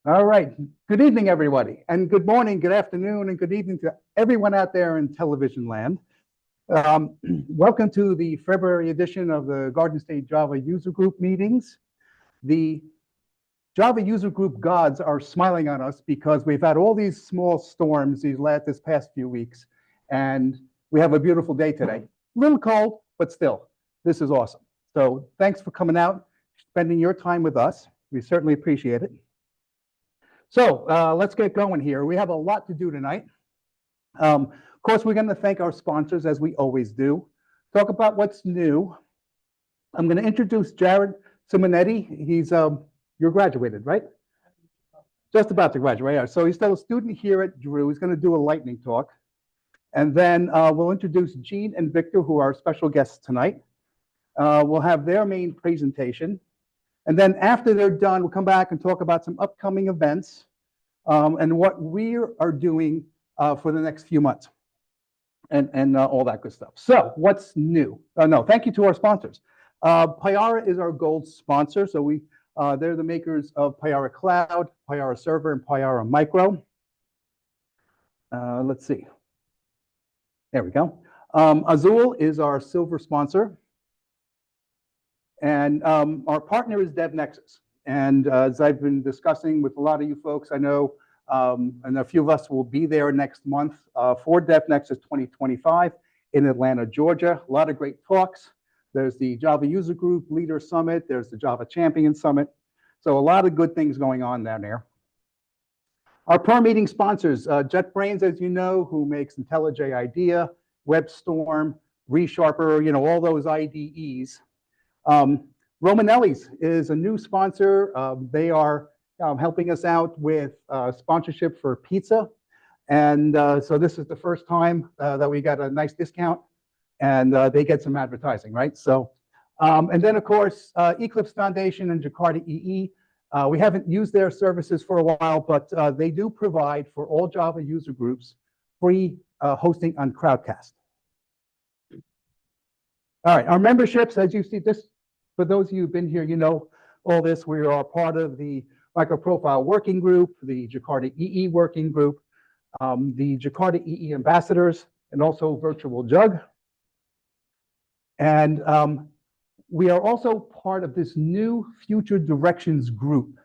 All right. Good evening, everybody, and good morning, good afternoon, and good evening to everyone out there in television land. Welcome to the February edition of the Garden State Java User Group meetings. The Java User Group gods are smiling on us because we've had all these small storms this past few weeks, and we have a beautiful day today. A little cold, but still, this is awesome. So thanks for coming out, spending your time with us. We certainly appreciate it. So let's get going here. We have a lot to do tonight. Of course, we're going to thank our sponsors, as we always do. Talk about what's new. I'm going to introduce Jared Simonetti. He's you're graduated, right? Just about to graduate. So he's still a student here at Drew. He's going to do a lightning talk. And then we'll introduce Jeanne and Victor, who are our special guests tonight. We'll have their main presentation. And then after they're done, we'll come back and talk about some upcoming events and what we are doing for the next few months and all that good stuff. So what's new? Thank you to our sponsors. Payara is our gold sponsor. So they're the makers of Payara Cloud, Payara Server, and Payara Micro. Let's see. There we go. Azul is our silver sponsor. And our partner is Devnexus. And as I've been discussing with a lot of you folks, I know, and a few of us will be there next month for Devnexus 2025 in Atlanta, Georgia. A lot of great talks. There's the Java User Group Leader Summit. There's the Java Champion Summit. So a lot of good things going on down there. Our per meeting sponsors, JetBrains, as you know, who makes IntelliJ IDEA, WebStorm, ReSharper, all those IDEs. Romanelli's is a new sponsor. They are helping us out with sponsorship for pizza. And so this is the first time that we got a nice discount and they get some advertising, right? So, and then of course, Eclipse Foundation and Jakarta EE. We haven't used their services for a while, but they do provide for all Java user groups free hosting on Crowdcast. All right, our memberships, as you see this, for those of you who've been here, you know all this. We are part of the Microprofile Working Group, the Jakarta EE Working Group, the Jakarta EE Ambassadors, and also Virtual Jug. And we are also part of this new Future Directions group.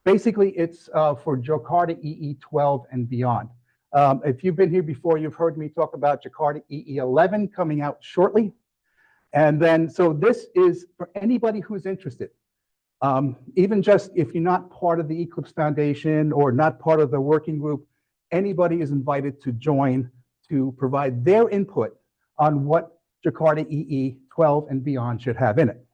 Basically, it's for Jakarta EE 12 and beyond. If you've been here before, you've heard me talk about Jakarta EE 11 coming out shortly. And then, so this is for anybody who's interested. Even just if you're not part of the Eclipse Foundation or not part of the working group, anybody is invited to join to provide their input on what Jakarta EE 12 and beyond should have in it.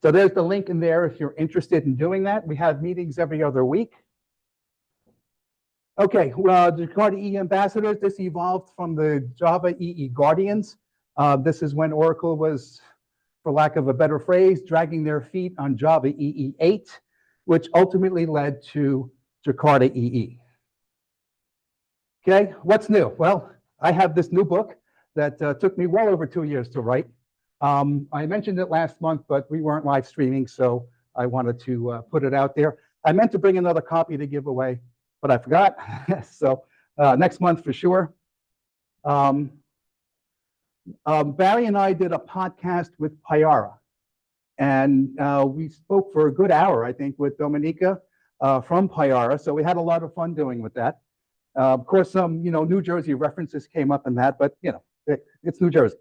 So there's the link in there if you're interested in doing that. We have meetings every other week. Okay, well, Jakarta EE Ambassadors, this evolved from the Java EE Guardians. This is when Oracle was, for lack of a better phrase, dragging their feet on Java EE 8, which ultimately led to Jakarta EE. Okay, what's new? Well, I have this new book that took me well over 2 years to write. I mentioned it last month, but we weren't live streaming, so I wanted to put it out there. I meant to bring another copy to give away, but I forgot. So next month for sure. Barry and I did a podcast with Payara, and we spoke for a good hour, I think, with Dominica from Payara. So we had a lot of fun doing with that. Of course, some New Jersey references came up in that, but it's New Jersey.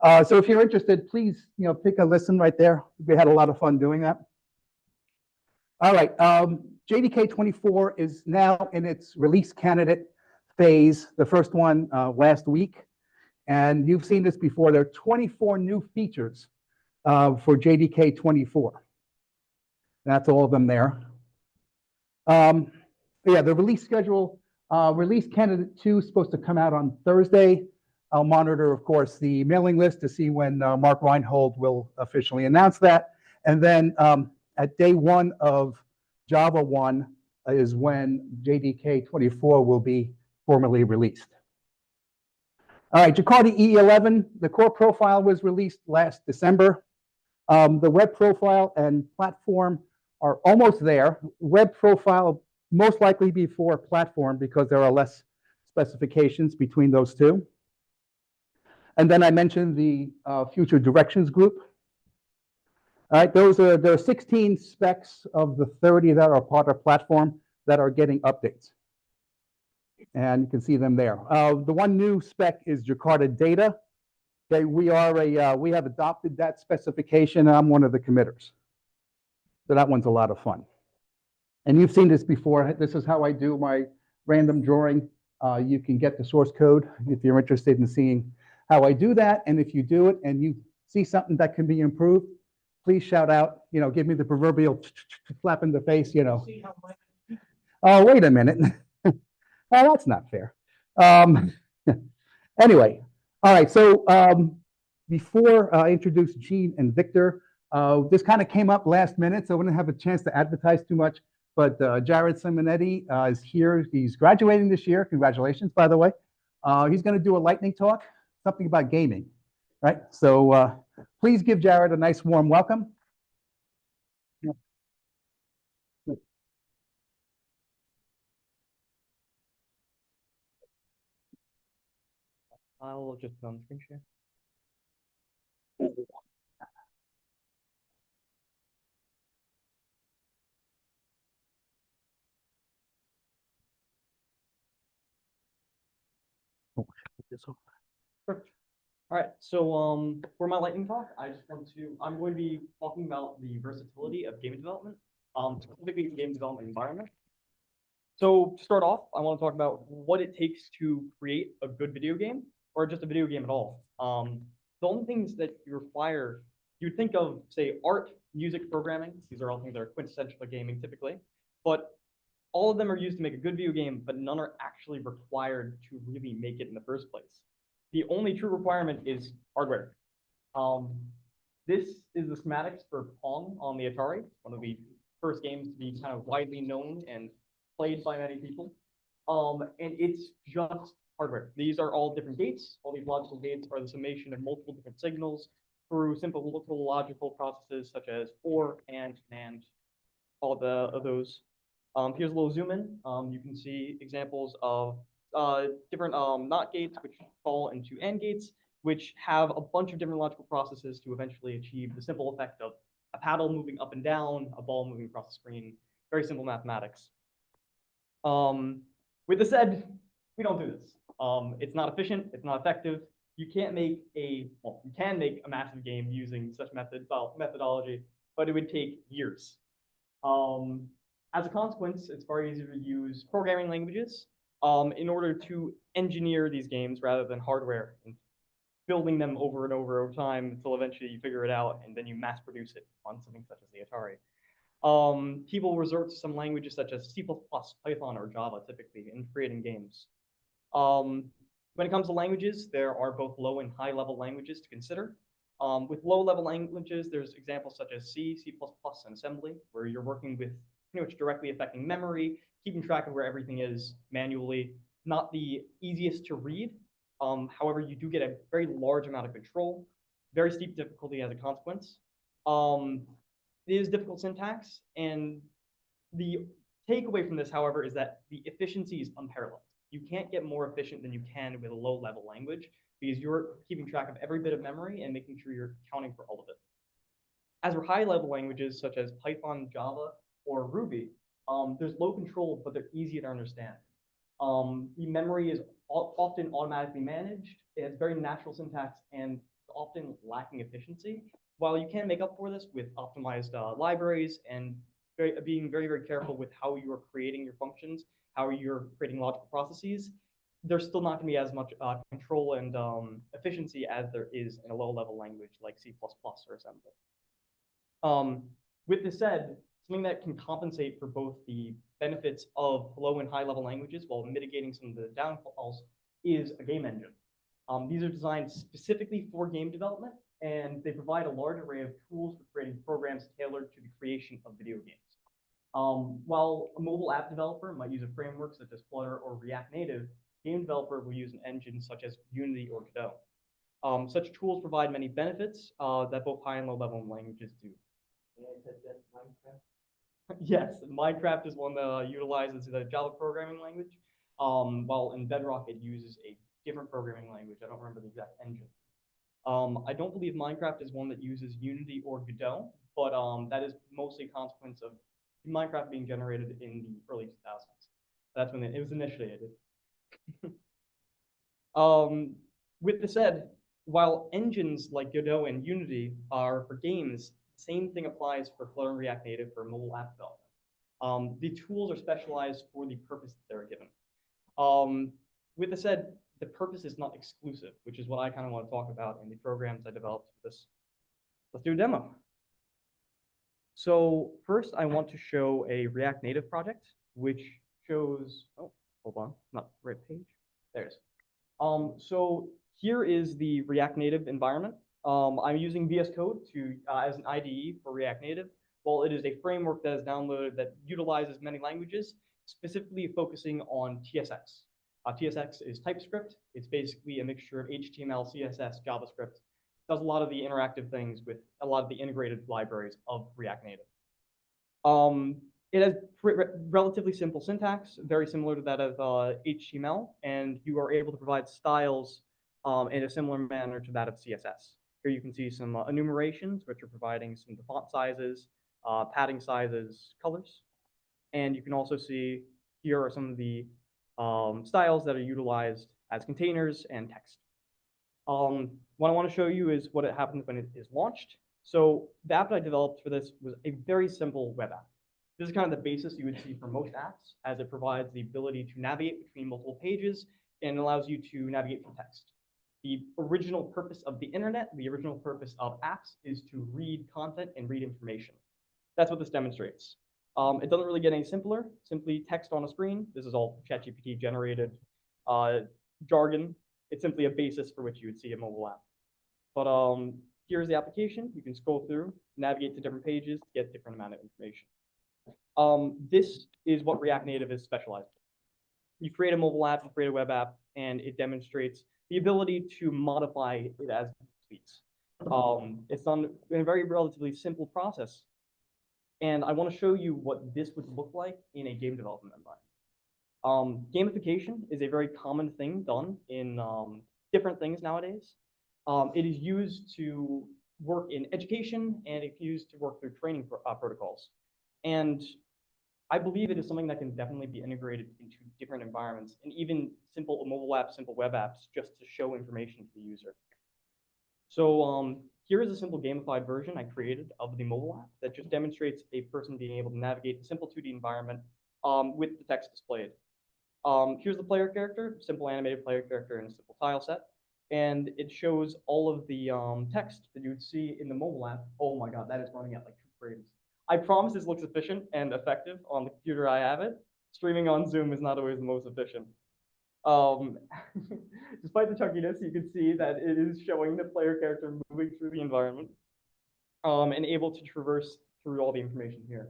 So if you're interested, please take a listen right there. We had a lot of fun doing that. All right, JDK 24 is now in its release candidate phase. The first one last week. And you've seen this before. There are 24 new features for JDK 24. That's all of them there. Yeah, the release schedule, release candidate 2 is supposed to come out on Thursday. I'll monitor, of course, the mailing list to see when Mark Reinhold will officially announce that. And then at day 1 of JavaOne is when JDK 24 will be formally released. All right, Jakarta EE 11, the core profile was released last December. The web profile and platform are almost there. Web profile most likely before platform because there are less specifications between those two. And then I mentioned the future directions group. All right, there are 16 specs of the 30 that are part of platform that are getting updates. And you can see them there. The one new spec is Jakarta data. Okay, we have adopted that specification, and I'm one of the committers. So that one's a lot of fun. And you've seen this before. This is how I do my random drawing. You can get the source code if you're interested in seeing how I do that. And if you do it and you see something that can be improved, please shout out, give me the proverbial slap in the face, Oh, wait a minute. Oh, that's not fair. Anyway, all right. So before I introduce Jeanne and Victor, this kind of came up last minute, so I wouldn't have a chance to advertise too much. But Jared Simonetti is here. He's graduating this year. Congratulations, by the way. He's going to do a lightning talk, something about gaming, right? So please give Jared a nice warm welcome. I'll just put on the screen share. Perfect. All right, so for my lightning talk, I'm going to be talking about the versatility of game development, specifically the game development environment. So to start off, I want to talk about what it takes to create a good video game, or just a video game at all. The only things that you require, you'd think of, say, art, music, programming. These are all things that are quintessential to gaming typically, but all of them are used to make a good video game, but none are actually required to really make it in the first place. The only true requirement is hardware. This is the schematics for Pong on the Atari, one of the first games to be kind of widely known and played by many people. And it's just hardware. These are all different gates. All these logical gates are the summation of multiple different signals through simple logical processes such as OR, AND, NAND, all of those. Here's a little zoom in. You can see examples of different NOT gates, which fall into AND gates, which have a bunch of different logical processes to eventually achieve the simple effect of a paddle moving up and down, a ball moving across the screen. Very simple mathematics. With this said, we don't do this. It's not efficient. It's not effective. You can make a massive game using such methodology, but it would take years. As a consequence, it's far easier to use programming languages in order to engineer these games rather than hardware and building them over and over time until eventually you figure it out and then you mass produce it on something such as the Atari. People resort to some languages such as C++, Python, or Java typically in creating games. When it comes to languages, there are both low and high level languages to consider. With low level languages, there's examples such as C, C++, and assembly, where you're working with pretty much directly affecting memory, keeping track of where everything is manually. Not the easiest to read. However, you do get a very large amount of control, very steep difficulty as a consequence. It is difficult syntax, and the takeaway from this, however, is that the efficiency is unparalleled. You can't get more efficient than you can with a low-level language because you're keeping track of every bit of memory and making sure you're accounting for all of it. As for high-level languages such as Python, Java, or Ruby, there's low control, but they're easy to understand. The memory is often automatically managed. It has very natural syntax and often lacking efficiency. While you can make up for this with optimized libraries and being very, very careful with how you are creating your functions, how you're creating logical processes, there's still not going to be as much control and efficiency as there is in a low-level language like C++ or assembly. With this said, something that can compensate for both the benefits of low and high-level languages while mitigating some of the downfalls is a game engine. These are designed specifically for game development, and they provide a large array of tools for creating programs tailored to the creation of video games. While a mobile app developer might use a framework such as Flutter or React Native, game developer will use an engine such as Unity or Godot. Such tools provide many benefits that both high and low level languages do. Yes, Minecraft is one that utilizes the Java programming language. While in Bedrock, it uses a different programming language. I don't remember the exact engine. I don't believe Minecraft is one that uses Unity or Godot, but that is mostly a consequence of Minecraft being generated in the early 2000s. That's when it was initiated. With this said, while engines like Godot and Unity are for games, the same thing applies for Flutter and React Native for mobile app development. The tools are specialized for the purpose that they're given. With this said, the purpose is not exclusive, which is what I kind of want to talk about in the programs I developed for this. Let's do a demo. So first, I want to show a React Native project, which shows, oh, hold on, not the right page. There it is. So here is the React Native environment. I'm using VS Code to as an IDE for React Native. Well, it is a framework that is downloaded that utilizes many languages, specifically focusing on TSX. TSX is TypeScript. It's basically a mixture of HTML, CSS, JavaScript. It does a lot of the interactive things with a lot of the integrated libraries of React Native. It has relatively simple syntax, very similar to that of HTML, and you are able to provide styles in a similar manner to that of CSS. Here you can see some enumerations, which are providing some font sizes, padding sizes, colors. And you can also see here are some of the styles that are utilized as containers and text. What I want to show you is what happens when it is launched. So the app that I developed for this was a very simple web app. This is kind of the basis you would see for most apps, as it provides the ability to navigate between multiple pages and allows you to navigate through text. The original purpose of the internet, the original purpose of apps, is to read content and read information. That's what this demonstrates. It doesn't really get any simpler, simply text on a screen. This is all ChatGPT generated jargon. It's simply a basis for which you would see a mobile app. But here's the application. You can scroll through, navigate to different pages to get different amount of information. This is what React Native is specialized in. You create a mobile app, you create a web app, and it demonstrates the ability to modify it as it please. It's done in a very relatively simple process. And I want to show you what this would look like in a game development environment. Gamification is a very common thing done in different things nowadays. It is used to work in education, and it's used to work through training protocols. And I believe it is something that can definitely be integrated into different environments, and even simple mobile apps, simple web apps, just to show information to the user. So here is a simple gamified version I created of the mobile app that just demonstrates a person being able to navigate a simple 2D environment with the text displayed. Here's the player character, simple animated player character in a simple tile set. And it shows all of the text that you would see in the mobile app. Oh my God, that is running at like 2 frames. I promise this looks efficient and effective on the computer I have it. Streaming on Zoom is not always the most efficient. Despite the chunkiness, you can see that it is showing the player character moving through the environment and able to traverse through all the information here.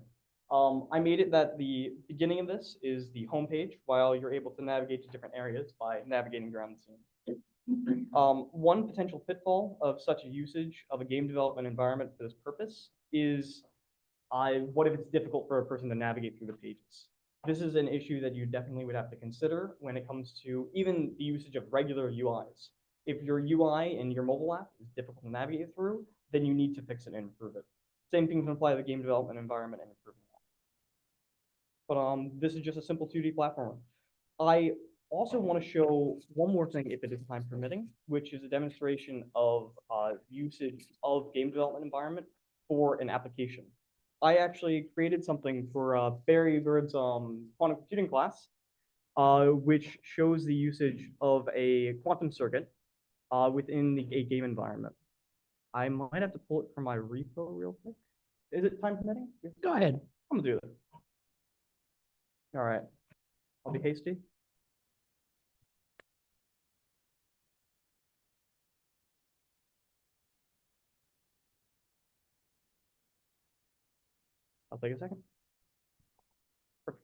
I made it that the beginning of this is the home page, while you're able to navigate to different areas by navigating around the scene. One potential pitfall of such a usage of a game development environment for this purpose is what if it's difficult for a person to navigate through the pages? This is an issue that you definitely would have to consider when it comes to even the usage of regular UIs. If your UI in your mobile app is difficult to navigate through, then you need to fix it and improve it. Same thing can apply to the game development environment and improving that. But this is just a simple 2D platformer. I also want to show one more thing, if it is time permitting, which is a demonstration of usage of game development environment for an application. I actually created something for Barry Bird's quantum computing class, which shows the usage of a quantum circuit within a game environment. I might have to pull it from my repo real quick. Is it time permitting? Go ahead. I'm gonna do it. All right, I'll be hasty. I'll take a second. Perfect.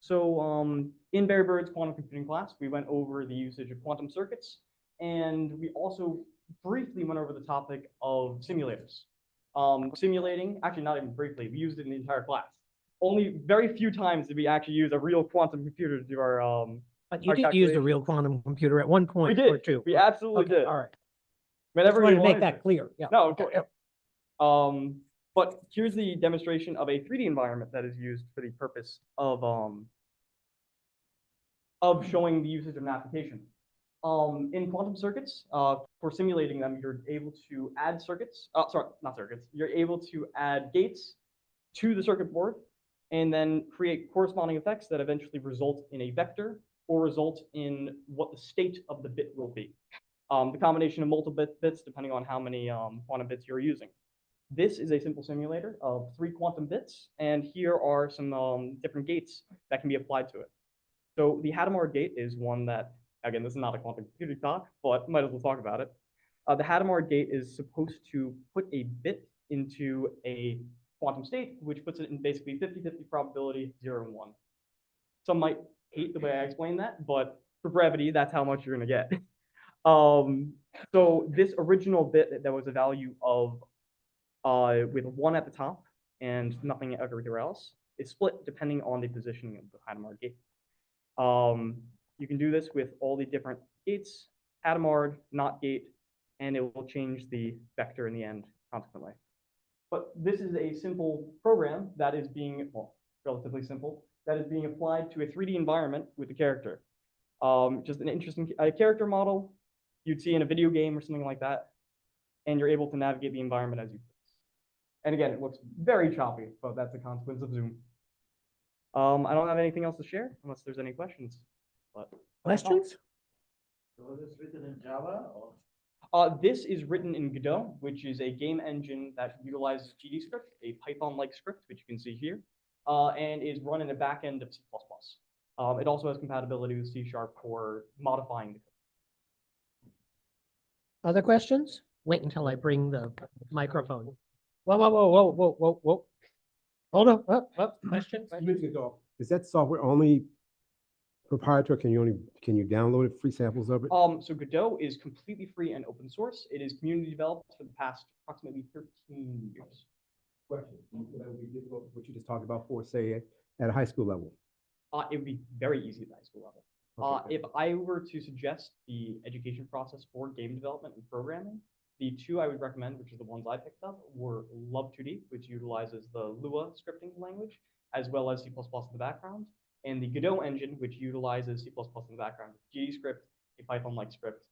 So in Barry Bird's quantum computing class, we went over the usage of quantum circuits, and we also briefly went over the topic of simulators. simulating, actually not even briefly, we used it in the entire class. Only very few times did we actually use a real quantum computer to do our But you our did use a calculations. real quantum computer at one We point or did. two. We absolutely Okay, did. all right. Just Whenever wanted we to make wanted that clear. Yeah. No, of Okay, course. But here's the demonstration of a 3D environment that is used for the purpose of showing the usage of an application. In quantum circuits, for simulating them, you're able to add circuits. Sorry, not circuits. You're able to add gates to the circuit board and then create corresponding effects that eventually result in a vector or result in what the state of the bit will be. The combination of multiple bits, depending on how many quantum bits you're using. This is a simple simulator of 3 quantum bits, and here are some different gates that can be applied to it. So the Hadamard gate is one that, again, this is not a quantum computing talk, but might as well talk about it. The Hadamard gate is supposed to put a bit into a quantum state, which puts it in basically 50-50 probability, 0 and 1. Some might hate the way I explain that, but for brevity, that's how much you're going to get. So this original bit that was a value of with 1 at the top and nothing everywhere else is split depending on the positioning of the Hadamard gate. You can do this with all the different gates, Hadamard, not gate, and it will change the vector in the end consequently. But this is a simple program that is being, well, relatively simple, that is being applied to a 3D environment with a character. Just an interesting character model you'd see in a video game or something like that, and you're able to navigate the environment as you please. And again, it looks very choppy, but that's a consequence of Zoom. I don't have anything else to share unless there's any questions. But Questions? So is this written in Java or? This is written in Godot, which is a game engine that utilizes GDScript, a Python-like script, which you can see here, and is run in a backend of C++. It also has compatibility with C# for modifying the code. Other questions? Wait until I bring the microphone. Whoa, whoa, whoa, whoa, whoa, whoa, whoa. Hold on. Question? Is that software only proprietary? Can you download it, free samples of it? So Godot is completely free and open source. It is community developed for the past approximately 13 years. Question. That would be difficult, what you just talked about for, say, at a high school level. It would be very easy at the high school level. Okay. If I were to suggest the education process for game development and programming, the 2 I would recommend, which are the ones I picked up, were Log4j, which utilizes the Lua scripting language, as well as C++ in the background, and the Godot engine, which utilizes C++ in the background, GDScript, a Python-like script,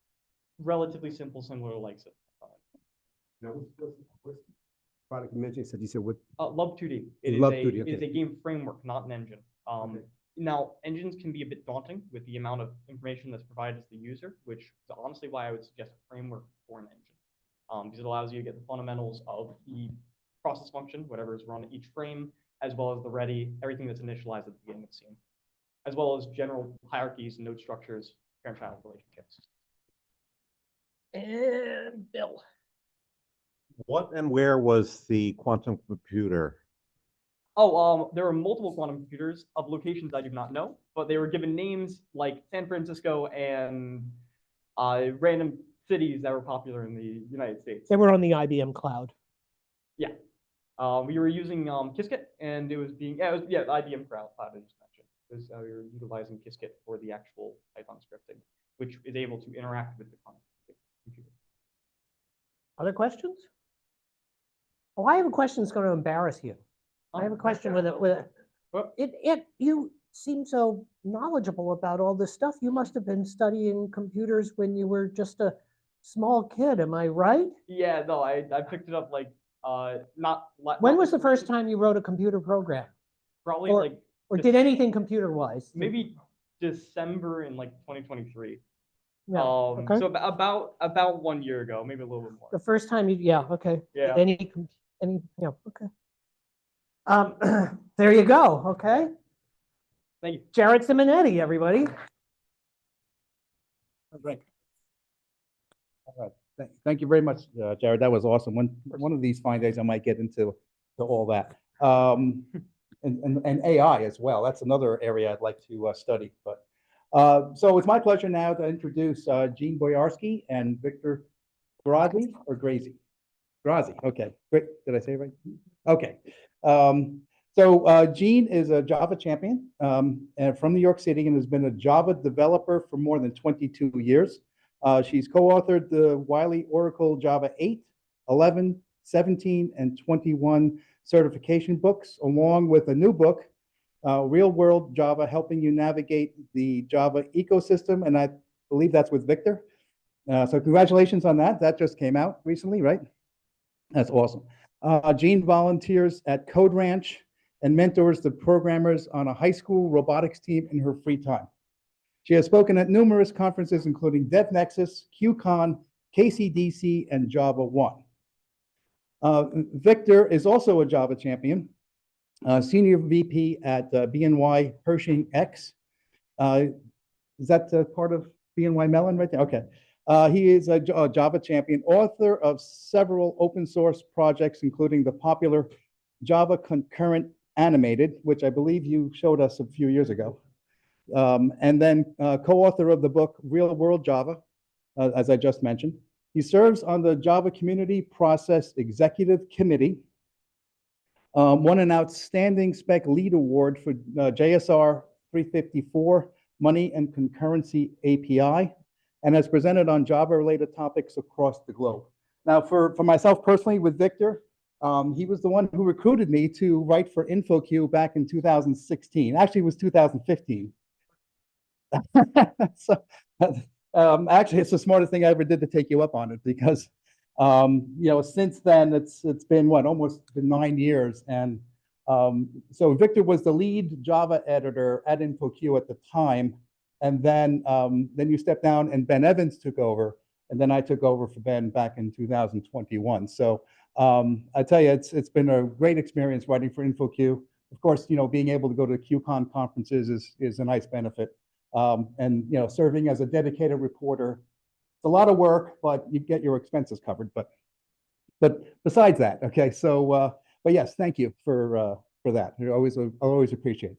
relatively simple, similar to like C. Now, what's the product you mentioned? You said what? Log4j. Log4j, It is okay. a game framework, not an engine. Okay. Now, engines can be a bit daunting with the amount of information that's provided to the user, which is honestly why I would suggest a framework for an engine. Because it allows you to get the fundamentals of the process function, whatever is run at each frame, as well as the ready, everything that's initialized at the beginning of the scene, as well as general hierarchies and node structures, parent-child relationships. And Bill. What and where was the quantum computer? There are multiple quantum computers of locations I do not know, but they were given names like San Francisco and random cities that were popular in the United States. They were on the IBM cloud. Yeah. We were using Qiskit, and it was being, the IBM cloud I just mentioned. We were utilizing Qiskit for the actual Python scripting, which is able to interact with the quantum computer. Other questions? Oh, I have a question that's going to embarrass you. I have a question with it. You seem so knowledgeable about all this stuff. You must have been studying computers when you were just a small kid. Am I right? Yeah, no, I picked it up like not. When was the first time you wrote a computer program? Probably or- like Or did anything computer-wise? maybe December in like 2023. Yeah. Okay. So about 1 year ago, maybe a little bit more. The first time you, yeah, okay. Yeah. Yeah, okay. There you go, okay? Thank you. Jared Simonetti, everybody. Great. All right. Thank you very much, Jared. That was awesome. One of these fine days, I might get into all that. And AI as well. That's another area I'd like to study. But so it's my pleasure now to introduce Jeanne Boyarsky and Victor Grazi or Grazi. Grazi, okay, great. Did I say it right? Okay. Jeanne is a Java champion and from New York City and has been a Java developer for more than 22 years. She's co-authored the Wiley Oracle Java 8, 11, 17, and 21 certification books, along with a new book, Real World Java, helping you navigate the Java ecosystem. And I believe that's with Victor. So congratulations on that. That just came out recently, right? That's awesome. Jeanne volunteers at CodeRanch and mentors the programmers on a high school robotics team in her free time. She has spoken at numerous conferences, including Devnexus, QCon, KCDC, and JavaOne. Victor is also a Java champion, Senior VP at BNY Pershing X. Is that part of BNY Mellon right there? Okay. He is a Java champion, author of several open source projects, including the popular Java Concurrent Animated, which I believe you showed us a few years ago. And then co-author of the book Real World Java, as I just mentioned. He serves on the Java Community Process Executive Committee, won an Outstanding Spec Lead Award for JSR 354 Money and Concurrency API, and has presented on Java-related topics across the globe. Now, for myself personally, with Victor, he was the one who recruited me to write for InfoQ back in 2016. Actually, it was 2015. So, actually, it's the smartest thing I ever did to take you up on it, because since then it's been almost 9 years, and so Victor was the lead Java editor at InfoQ at the time. And then you stepped down and Ben Evans took over. And then I took over for Ben back in 2021. So I tell you, it's been a great experience writing for InfoQ. Of course, being able to go to QCon conferences is a nice benefit. And serving as a dedicated reporter, it's a lot of work, but you get your expenses covered. But besides that, okay. So, but yes, thank you for that. I always appreciate it.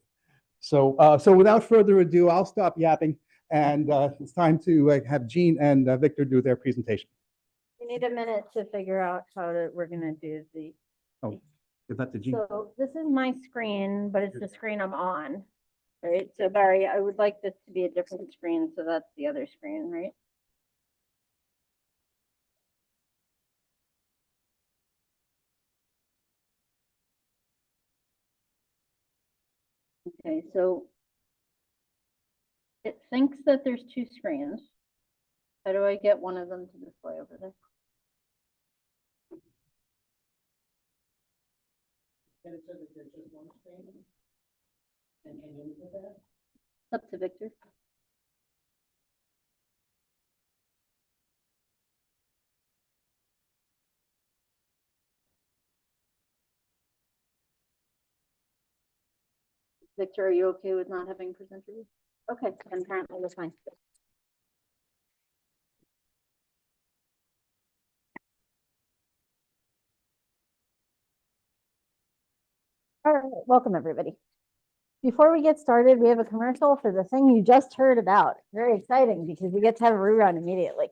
So, without further ado, I'll stop yapping, and it's time to have Jeanne and Victor do their presentation. We need a minute to figure out we're gonna do the. Oh, is that the Jeanne? So this is my screen, but it's the screen I'm on, right? So Barry, I would like this to be a different screen, so that's the other screen, right? Okay, so it thinks that there's two screens. How do I get one of them to display over there? Up to Victor. Victor, are you okay with not having presenter view? Okay, then apparently that's fine. All right, welcome everybody. Before we get started, we have a commercial for the thing you just heard about. Very exciting because we get to have a rerun immediately.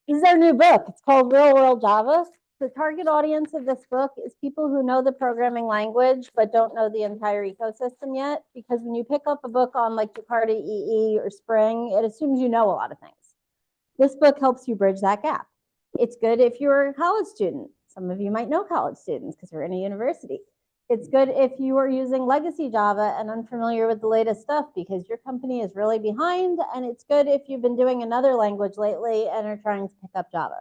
This is our new book. It's called Real World Java. The target audience of this book is people who know the programming language but don't know the entire ecosystem yet, because when you pick up a book on like Jakarta EE or Spring, it assumes you know a lot of things. This book helps you bridge that gap. It's good if you're a college student. Some of you might know college students because we're in a university. It's good if you are using legacy Java and unfamiliar with the latest stuff because your company is really behind. And it's good if you've been doing another language lately and are trying to pick up Java.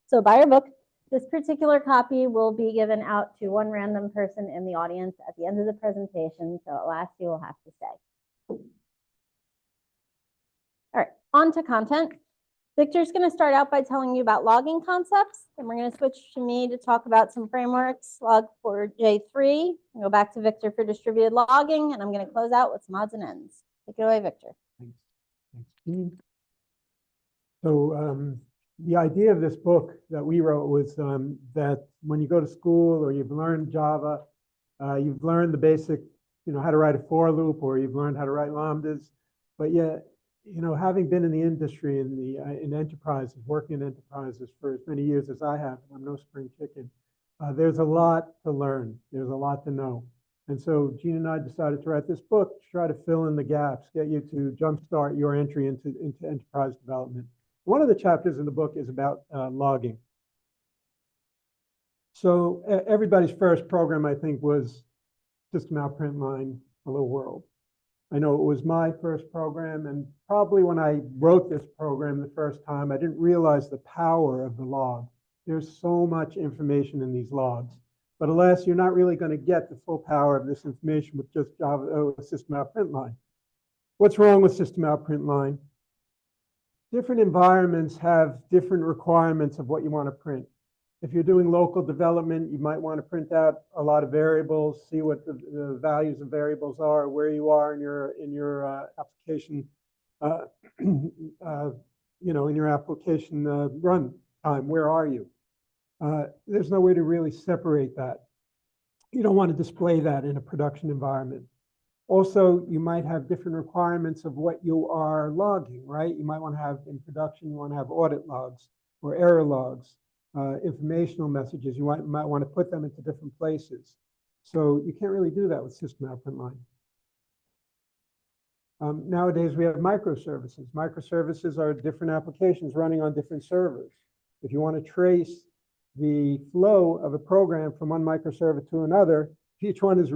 So buy your book. This particular copy will be given out to one random person in the audience at the end of the presentation. So at last you will have to stay. All right, on to content. Victor's going to start out by telling you about logging concepts. Then we're going to switch to me to talk about some frameworks, Log4j3. I'll go back to Victor for distributed logging, and I'm going to close out with some odds and ends. Take it away, Victor. Thanks. So the idea of this book that we wrote was that when you go to school or you've learned Java, you've learned the basic, how to write a for loop, or you've learned how to write lambdas, but yet, having been in the industry, in enterprises, working in enterprises for as many years as I have, I'm no spring chicken. There's a lot to learn. There's a lot to know. And so Jeanne and I decided to write this book to try to fill in the gaps, get you to jumpstart your entry into enterprise development. One of the chapters in the book is about logging. So everybody's first program, I think, was System Out Print Line, Hello World. I know it was my first program, and probably when I wrote this program the first time, I didn't realize the power of the log. There's so much information in these logs. But alas, you're not really going to get the full power of this information with just Java System Out Print Line. What's wrong with System Out Print Line? Different environments have different requirements of what you want to print. If you're doing local development, you might want to print out a lot of variables, see what the values of variables are, where you are in your application, you know, in your application run time. Where are you? There's no way to really separate that. You don't want to display that in a production environment. Also, you might have different requirements of what you are logging, right? You might want to have in production, you want to have audit logs or error logs, informational messages. You might want to put them into different places. So you can't really do that with System Out Print Line. Nowadays, we have microservices. Microservices are different applications running on different servers. If you want to trace the flow of a program from one microserver to another, if each one is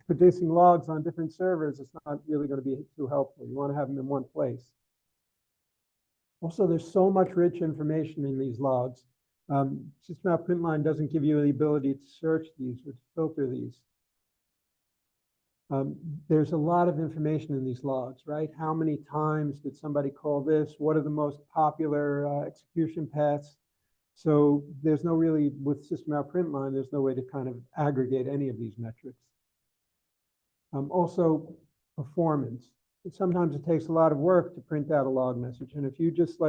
producing logs on different servers, it's not really going to be too helpful. You want to have them in one place. Also, there's so much rich information in these logs. System Out Print Line doesn't give you the ability to search these or to filter these. There's a lot of information in these logs, right? How many times did somebody call this? What are the most popular execution paths? So there's no really, with System Out Print Line, there's no way to kind of aggregate any of these metrics. Also, performance. Sometimes it takes a lot of work to print out a log message. And if you just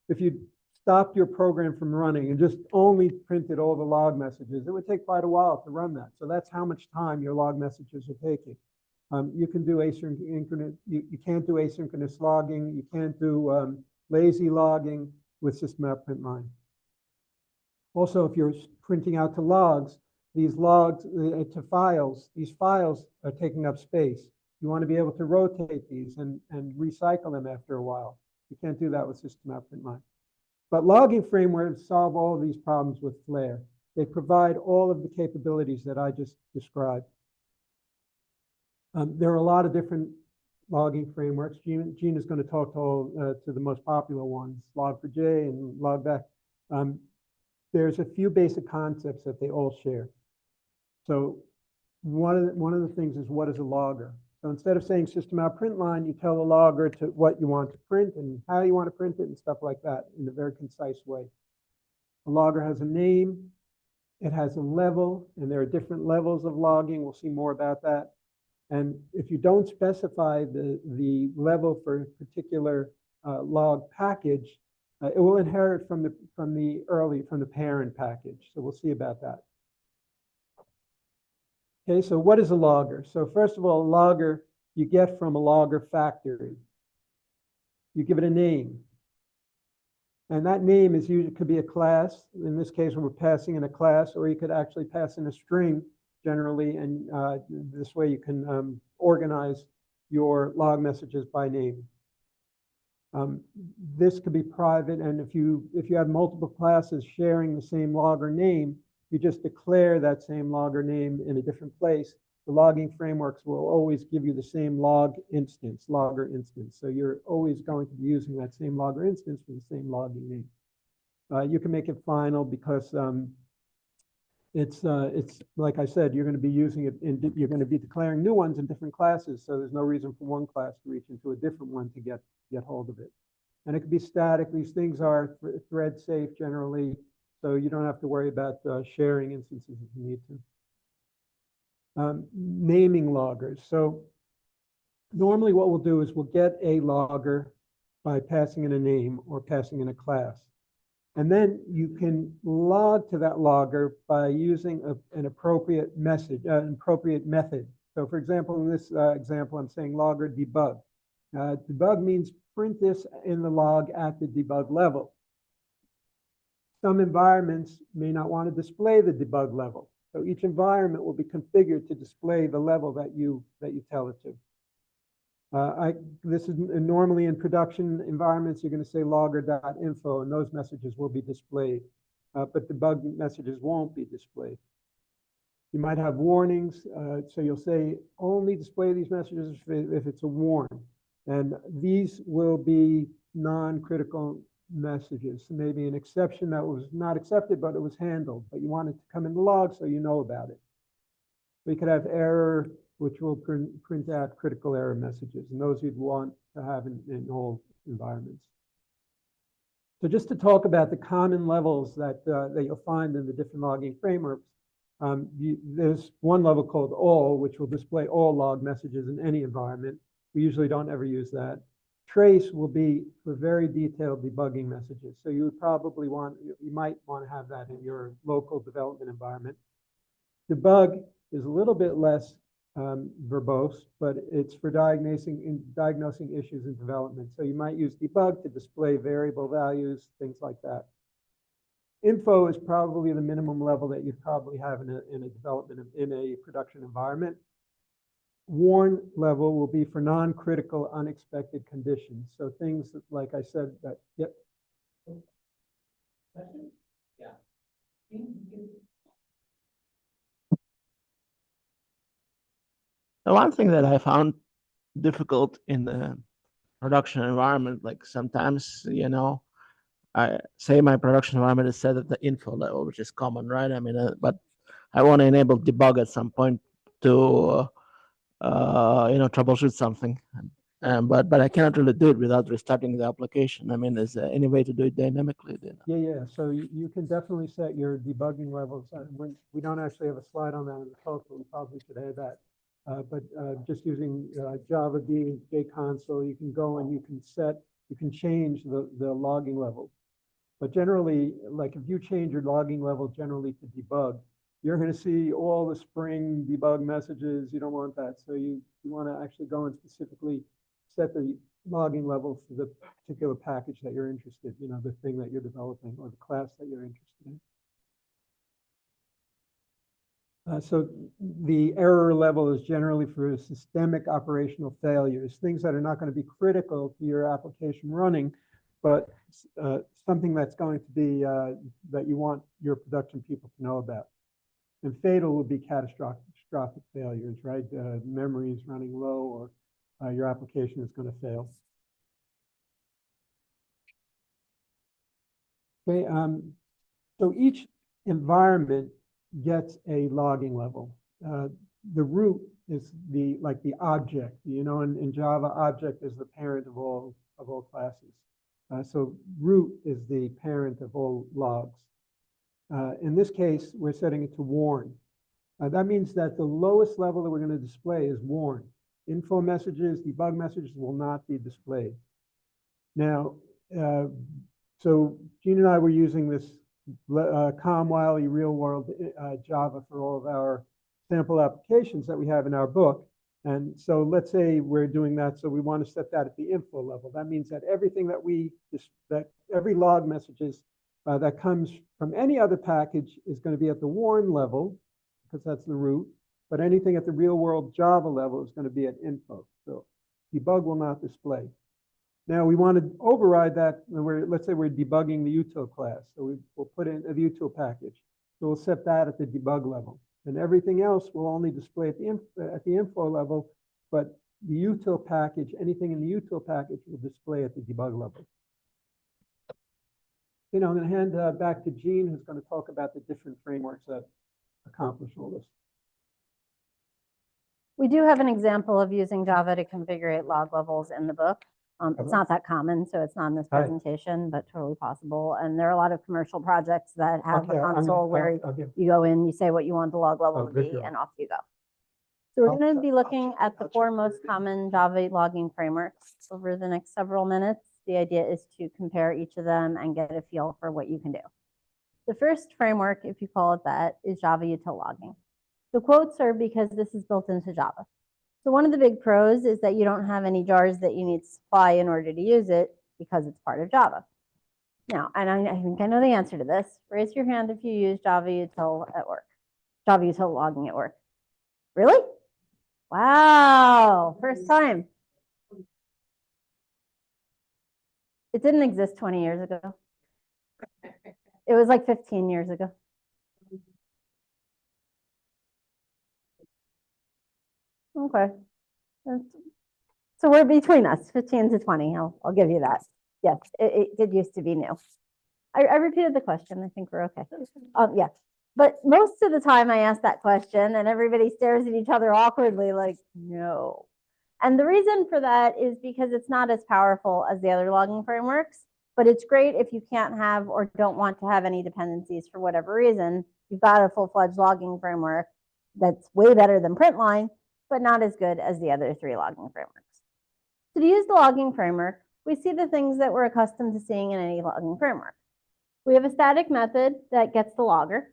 if you stopped your program from running and just only printed all the log messages, it would take quite a while to run that. So that's how much time your log messages are taking. You can do asynchronous, you can't do asynchronous logging. You can't do lazy logging with System Out Print Line. Also, if you're printing out to logs, these logs to files, these files are taking up space. You want to be able to rotate these and recycle them after a while. You can't do that with System Out Print Line. But logging frameworks solve all of these problems with Flare. They provide all of the capabilities that I just described. There are a lot of different logging frameworks. Jeanne is going to talk to the most popular ones, Log4j and Logback. There's a few basic concepts that they all share. So one of the things is, what is a logger? So instead of saying System Out Print Line, you tell the logger to what you want to print and how you want to print it and stuff like that in a very concise way. A logger has a name, it has a level, and there are different levels of logging. We'll see more about that. And if you don't specify the level for a particular log package, it will inherit from the parent package. So we'll see about that. Okay, so what is a logger? So first of all, a logger you get from a logger factory. You give it a name. And that name is usually could be a class. In this case, we're passing in a class, or you could actually pass in a string generally. And this way you can organize your log messages by name. This could be private, and if you have multiple classes sharing the same logger name, you just declare that same logger name in a different place. The logging frameworks will always give you the same logger instance. So you're always going to be using that same logger instance for the same logging name. You can make it final because it's like I said, you're going to be using it you're going to be declaring new ones in different classes. So there's no reason for one class to reach into a different one to get hold of it. And it could be static. These things are thread safe generally, so you don't have to worry about sharing instances if you need to. Naming loggers. So normally what we'll do is we'll get a logger by passing in a name or passing in a class. And then you can log to that logger by using an appropriate method. So for example, in this example, I'm saying logger debug. Debug means print this in the log at the debug level. some environments may not want to display the debug level. So each environment will be configured to display the level that you tell it to. This is normally in production environments, you're going to say logger.info, and those messages will be displayed, but debug messages won't be displayed. You might have warnings, so you'll say only display these messages if it's a warn, and these will be non-critical messages. So maybe an exception that was not accepted, but it was handled, but you want it to come in the log so you know about it. We could have error, which will print out critical error messages, and those you'd want to have in all environments. So just to talk about the common levels that you'll find in the different logging frameworks, there's one level called all, which will display all log messages in any environment. We usually don't ever use that. Trace will be for very detailed debugging messages. So you would probably you might want to have that in your local development environment. Debug is a little bit less verbose, but it's for diagnosing issues in development. So you might use debug to display variable values, things like that. Info is probably the minimum level that you'd probably have in a production environment. Warn level will be for non-critical, unexpected conditions. So things that, like I said, that, yep. Yeah. The one thing that I found difficult in the production environment, like sometimes, I say my production environment is set at the info level, which is common, right? I mean, but I want to enable debug at some point to, troubleshoot something. But I cannot really do it without restarting the application. I mean, is there any way to do it dynamically? Yeah. So you can definitely set your debugging levels. We don't actually have a slide on that in the talk, but we probably should add that. But just using Java being JConsole, you can go and you can change the logging level. But generally, like if you change your logging level generally to debug, you're going to see all the Spring debug messages. You don't want that. So you want to actually go and specifically set the logging level for the particular package that you're interested in, the thing that you're developing or the class that you're interested in. So the error level is generally for systemic operational failures, things that are not going to be critical to your application running, but something that's going to be that you want your production people to know about. And fatal will be catastrophic failures, right? Memory is running low, or your application is going to fail. Okay, so each environment gets a logging level. The root is the object. In Java, object is the parent of all classes. So root is the parent of all logs. In this case, we're setting it to warn. That means that the lowest level that we're going to display is warn. Info messages, debug messages will not be displayed. Now, so Jeanne and I were using this Wiley real world Java for all of our sample applications that we have in our book. And so let's say we're doing that. So we want to set that at the info level. That means that everything that every log messages that comes from any other package is going to be at the warn level, because that's the root. But anything at the real world Java level is going to be at info. So debug will not display. Now we want to override that. Let's say we're debugging the util class. So we'll put in the util package. So we'll set that at the debug level. And everything else will only display at the info level, but the util package, anything in the util package will display at the debug level. I'm going to hand back to Jeanne, who's going to talk about the different frameworks that accomplish all this. We do have an example of using Java to configure log levels in the book. It's not that common, so it's not in this presentation, but totally possible. And there are a lot of commercial projects that have a console where you go in, you say what you want the log level to be, and off you go. So we're going to be looking at the 4 most common Java logging frameworks over the next several minutes. The idea is to compare each of them and get a feel for what you can do. The first framework, if you call it that, is Java Util Logging. The quotes are because this is built into Java. So one of the big pros is that you don't have any jars that you need to supply in order to use it because it's part of Java. Now, and I think I know the answer to this. Raise your hand if you use Java Util at work. Java Util Logging at work. Really? Wow, first time. It didn't exist 20 years ago. It was like 15 years ago. Okay. So we're between us, 15 to 20. I'll give you that. Yes, it did used to be new. I repeated the question. I think we're okay. Yeah. But most of the time I ask that question and everybody stares at each other awkwardly like, no. And the reason for that is because it's not as powerful as the other logging frameworks, but it's great if you can't have or don't want to have any dependencies for whatever reason. You've got a full-fledged logging framework that's way better than Printline, but not as good as the other 3 logging frameworks. So to use the logging framework, we see the things that we're accustomed to seeing in any logging framework. We have a static method that gets the logger.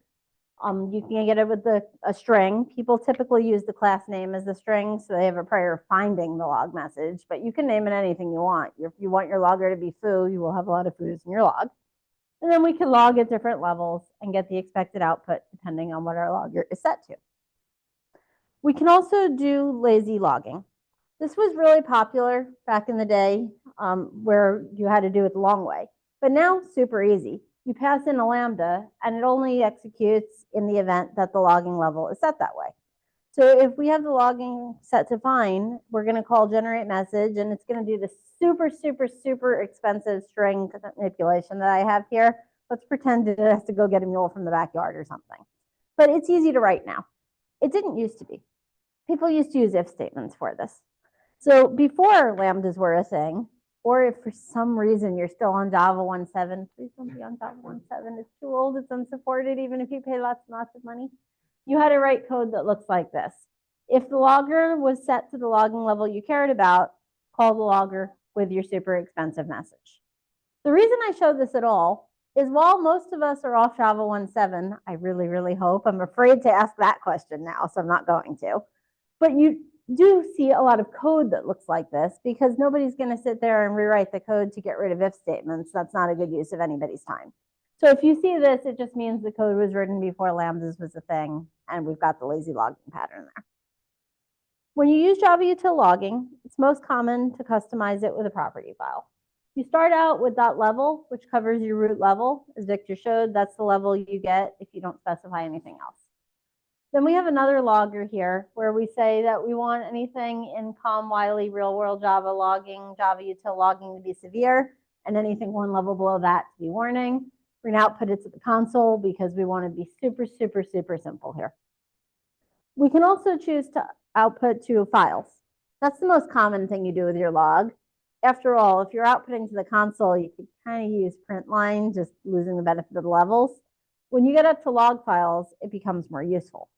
You can get it with a string. People typically use the class name as the string, so they have a prior of finding the log message, but you can name it anything you want. If you want your logger to be foo, you will have a lot of foos in your log. And then we can log at different levels and get the expected output depending on what our logger is set to. We can also do lazy logging. This was really popular back in the day where you had to do it the long way, but now super easy. You pass in a lambda and it only executes in the event that the logging level is set that way. So if we have the logging set to fine, we're going to call generate message and it's going to do the super, super, super expensive string manipulation that I have here. Let's pretend it has to go get a mule from the backyard or something. But it's easy to write now. It didn't used to be. People used to use if statements for this. So before lambdas were a thing, or if for some reason you're still on Java 1.7, please don't be on Java 1.7. It's too old, it's unsupported, even if you pay lots and lots of money. You had to write code that looks like this. If the logger was set to the logging level you cared about, call the logger with your super expensive message. The reason I show this at all is while most of us are off Java 1.7, I really, really hope, I'm afraid to ask that question now, so I'm not going to. But you do see a lot of code that looks like this because nobody's going to sit there and rewrite the code to get rid of if statements. That's not a good use of anybody's time. So if you see this, it just means the code was written before lambdas was a thing, and we've got the lazy logging pattern there. When you use Java Util Logging, it's most common to customize it with a property file. You start out with .level, which covers your root level. As Victor showed, that's the level you get if you don't specify anything else. Then we have another logger here where we say that we want anything in COM, Wiley, real world Java logging, Java Util Logging to be severe, and anything 1 level below that to be warning. We're going to output it to the console because we want to be super, super, super simple here. We can also choose to output to files. That's the most common thing you do with your log. After all, if you're outputting to the console, you could kind of use print line, just losing the benefit of the levels. When you get up to log files, it becomes more useful.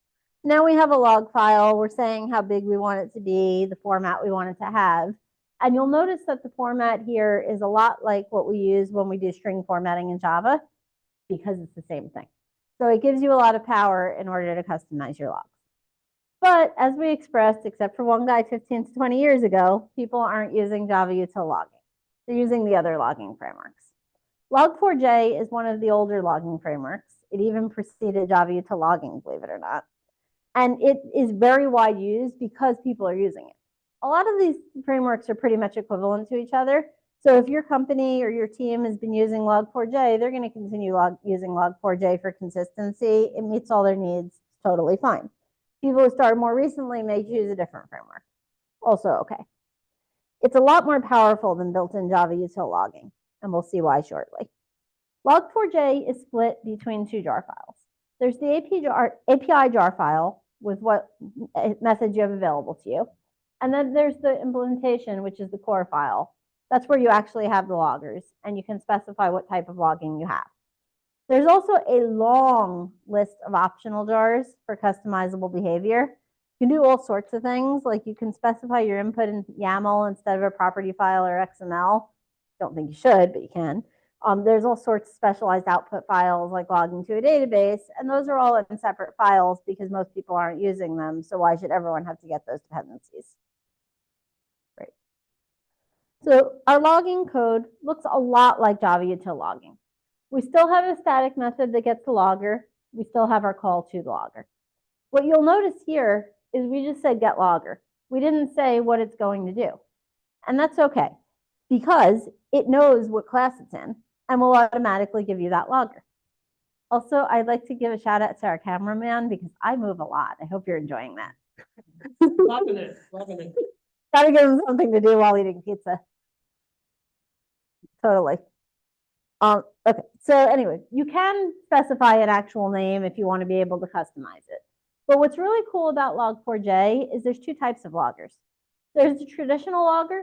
Now we have a log file. We're saying how big we want it to be, the format we want it to have. And you'll notice that the format here is a lot like what we use when we do string formatting in Java because it's the same thing. So it gives you a lot of power in order to customize your logs. But as we expressed, except for one guy 15 to 20 years ago, people aren't using Java Util Logging. They're using the other logging frameworks. Log4j is one of the older logging frameworks. It even preceded Java Util Logging, believe it or not. And it is very wide used because people are using it. A lot of these frameworks are pretty much equivalent to each other. So if your company or your team has been using Log4j, they're going to continue using Log4j for consistency. It meets all their needs totally fine. People who started more recently may choose a different framework. Also okay. It's a lot more powerful than built-in Java Util Logging, and we'll see why shortly. Log4j is split between 2 jar files. There's the API jar file with what methods you have available to you. And then there's the implementation, which is the core file. That's where you actually have the loggers, and you can specify what type of logging you have. There's also a long list of optional jars for customizable behavior. You can do all sorts of things, like you can specify your input in YAML instead of a property file or XML. Don't think you should, but you can. There's all sorts of specialized output files like logging to a database, and those are all in separate files because most people aren't using them, so why should everyone have to get those dependencies? Great. So our logging code looks a lot like Java Util Logging. We still have a static method that gets the logger. We still have our call to the logger. What you'll notice here is we just said get logger. We didn't say what it's going to do. And that's okay, because it knows what class it's in and will automatically give you that logger. Also, I'd like to give a shout out to our cameraman because I move a lot. I hope you're enjoying that. Loving it, loving it. Gotta give him something to do while eating pizza. Totally. Okay, so anyway, you can specify an actual name if you want to be able to customize it. But what's really cool about Log4j is there's two types of loggers. There's the traditional logger,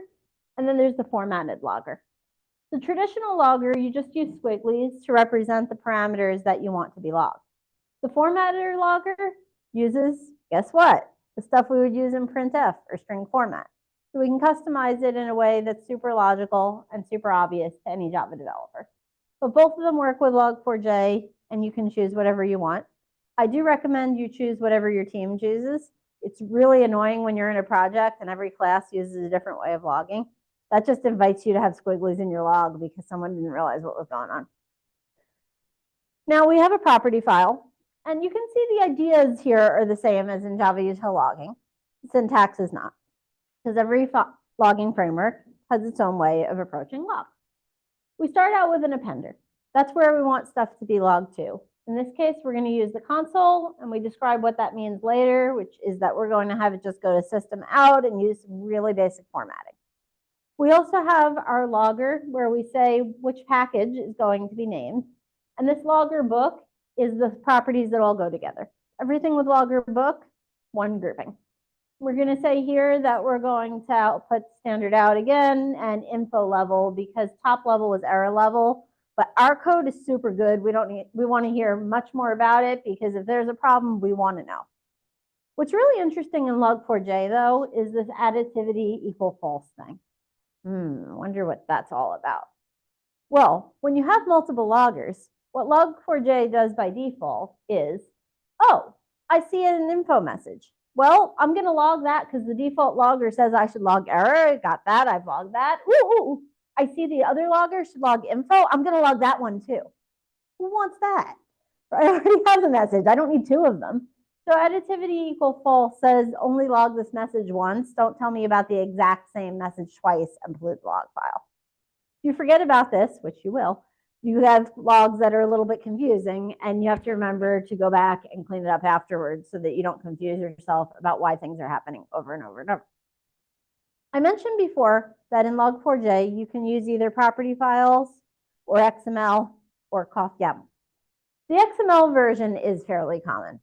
and then there's the formatted logger. The traditional logger, you just use squigglies to represent the parameters that you want to be logged. The formatted logger uses, guess what? The stuff we would use in printf or string format. So we can customize it in a way that's super logical and super obvious to any Java developer. But both of them work with Log4j, and you can choose whatever you want. I do recommend you choose whatever your team chooses. It's really annoying when you're in a project and every class uses a different way of logging. That just invites you to have squigglies in your log because someone didn't realize what was going on. Now we have a property file, and you can see the ideas here are the same as in Java Util Logging. The syntax is not, because every logging framework has its own way of approaching log. We start out with an appender. That's where we want stuff to be logged to. In this case, we're going to use the console, and we describe what that means later, which is that we're going to have it just go to system out and use some really basic formatting. We also have our logger where we say which package is going to be named. And this logger book is the properties that all go together. Everything with logger book, one grouping. We're going to say here that we're going to output standard out again and info level because top level is error level. But our code is super good. We want to hear much more about it because if there's a problem, we want to know. What's really interesting in Log4j though is this additivity equal false thing. I wonder what that's all about. Well, when you have multiple loggers, what Log4j does by default is, oh, I see an info message. Well, I'm going to log that because the default logger says I should log error. Got that. I've logged that. Ooh, I see the other logger should log info. I'm going to log that one too. Who wants that? I already have the message. I don't need two of them. So additivity equal false says only log this message once. Don't tell me about the exact same message twice and pollute the log file. If you forget about this, which you will, you have logs that are a little bit confusing, and you have to remember to go back and clean it up afterwards so that you don't confuse yourself about why things are happening over and over and over. I mentioned before that in Log4j, you can use either property files or XML or CoffYAML. The XML version is fairly common.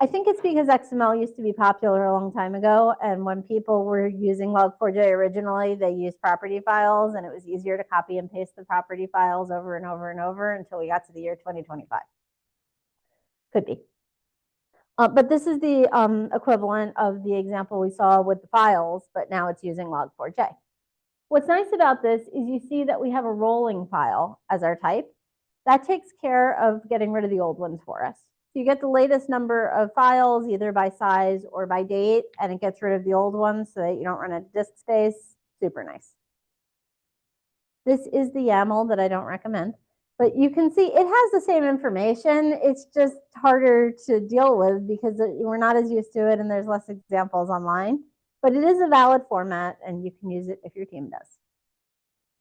I think it's because XML used to be popular a long time ago, and when people were using Log4j originally, they used property files, and it was easier to copy and paste the property files over and over and over until we got to the year 2025. Could be. But this is the equivalent of the example we saw with the files, but now it's using Log4j. What's nice about this is you see that we have a rolling file as our type. That takes care of getting rid of the old ones for us. So you get the latest number of files either by size or by date, and it gets rid of the old ones so that you don't run out of disk space. Super nice. This is the YAML that I don't recommend. But you can see it has the same information. It's just harder to deal with because we're not as used to it and there's less examples online. But it is a valid format and you can use it if your team does.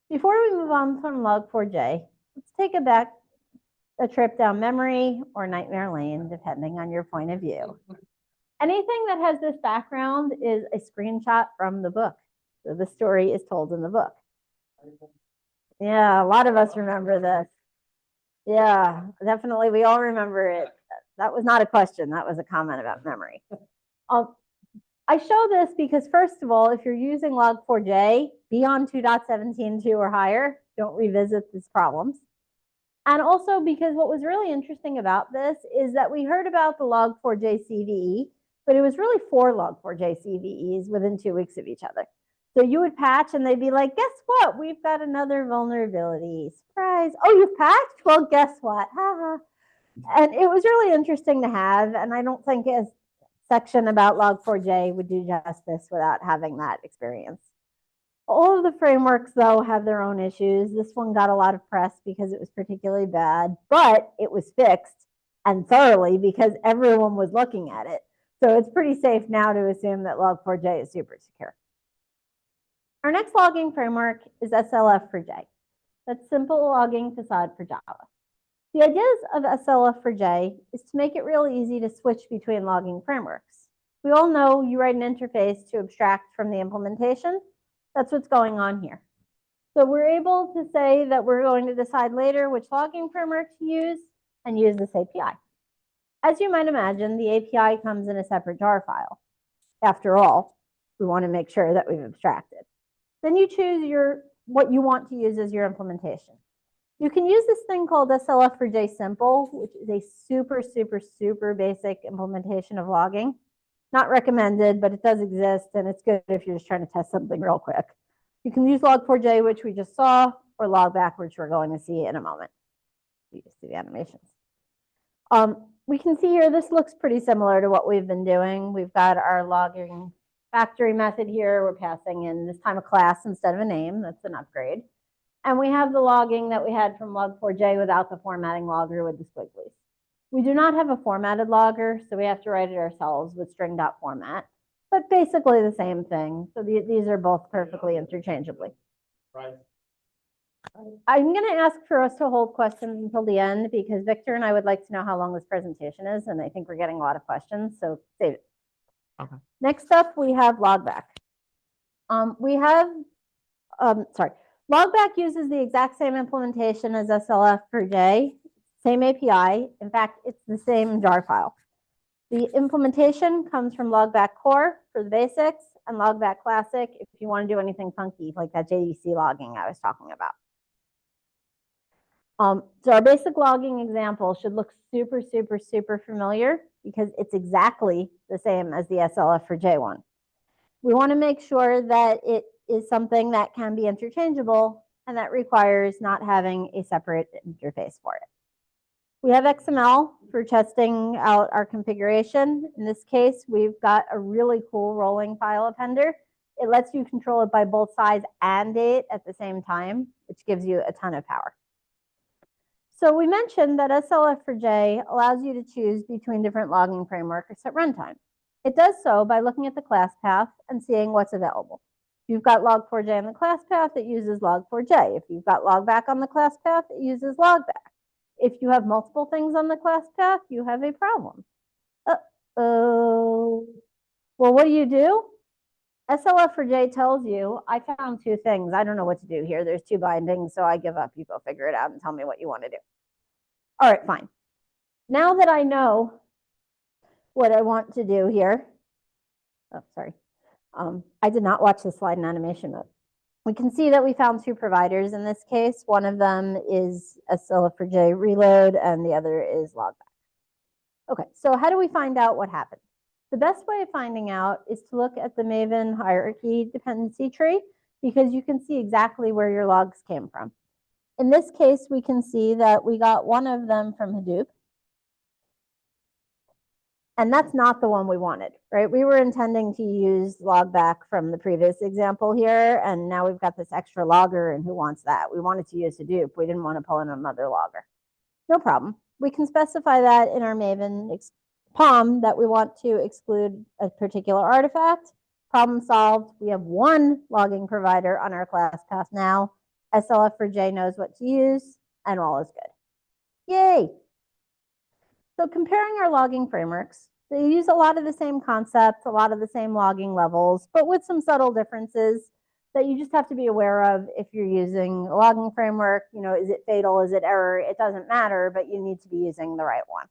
Before we move on from Log4j, let's take a trip down memory or nightmare lane, depending on your point of view. Anything that has this background is a screenshot from the book. So the story is told in the book. Yeah, a lot of us remember this. Yeah, definitely. We all remember it. That was not a question. That was a comment about memory. I show this because, first of all, if you're using Log4j, be on 2.17.2 or higher. Don't revisit these problems. And also because what was really interesting about this is that we heard about the Log4j CVE, but it was really 4 Log4j CVEs within 2 weeks of each other. So you would patch and they'd be like, guess what? We've got another vulnerability. Surprise. Oh, you've patched? Well, guess what? And it was really interesting to have. And I don't think a section about Log4j would do justice without having that experience. All of the frameworks, though, have their own issues. This one got a lot of press because it was particularly bad, but it was fixed and thoroughly because everyone was looking at it. So it's pretty safe now to assume that Log4j is super secure. Our next logging framework is SLF4J. That's simple logging facade for Java. The ideas of SLF4J is to make it really easy to switch between logging frameworks. We all know you write an interface to abstract from the implementation. That's what's going on here. So we're able to say that we're going to decide later which logging framework to use and use this API. As you might imagine, the API comes in a separate jar file. After all, we want to make sure that we've abstracted. Then you choose what you want to use as your implementation. You can use this thing called SLF4J Simple, which is a super, super, super basic implementation of logging. Not recommended, but it does exist, and it's good if you're just trying to test something real quick. You can use Log4j, which we just saw, or Logback, which we're going to see in a moment. You just see the animations. We can see here, this looks pretty similar to what we've been doing. We've got our logging factory method here. We're passing in this time a class instead of a name. That's an upgrade. And we have the logging that we had from Log4j without the formatting logger with the squigglies. We do not have a formatted logger, so we have to write it ourselves with string.format, but basically the same thing. So these are both perfectly interchangeably. Right. I'm going to ask for us to hold questions until the end because Victor and I would like to know how long this presentation is, and I think we're getting a lot of questions, so save it. Okay. Next up, we have Logback. Logback uses the exact same implementation as SLF4J, same API. In fact, it's the same jar file. The implementation comes from Logback Core for the basics and Logback Classic if you want to do anything funky like that JDC logging I was talking about. So our basic logging example should look super, super, super familiar because it's exactly the same as the SLF4J one. We want to make sure that it is something that can be interchangeable and that requires not having a separate interface for it. We have XML for testing out our configuration. In this case, we've got a really cool rolling file appender. It lets you control it by both size and date at the same time, which gives you a ton of power. So we mentioned that SLF4J allows you to choose between different logging frameworks at runtime. It does so by looking at the class path and seeing what's available. If you've got Log4j on the class path, it uses Log4j. If you've got Logback on the class path, it uses Logback. If you have multiple things on the class path, you have a problem. Uh-oh. Well, what do? SLF4J tells you, I found two things. I don't know what to do here. There's two bindings, so I give up. You go figure it out and tell me what you want to do. All right, fine. Now that I know what I want to do here, oh, sorry. I did not watch the slide in animation mode. We can see that we found two providers in this case. One of them is SLF4J reload and the other is Logback. Okay, so how do we find out what happened? The best way of finding out is to look at the Maven hierarchy dependency tree because you can see exactly where your logs came from. In this case, we can see that we got one of them from Hadoop. And that's not the one we wanted, right? We were intending to use Logback from the previous example here, and now we've got this extra logger, and who wants that? We wanted to use Hadoop. We didn't want to pull in another logger. No problem. We can specify that in our Maven POM that we want to exclude a particular artifact. Problem solved. We have one logging provider on our class path now. SLF4J knows what to use, and all is good. Yay! So comparing our logging frameworks, they use a lot of the same concepts, a lot of the same logging levels, but with some subtle differences that you just have to be aware of if you're using a logging framework. You know, is it fatal? Is it error? It doesn't matter, but you need to be using the right one.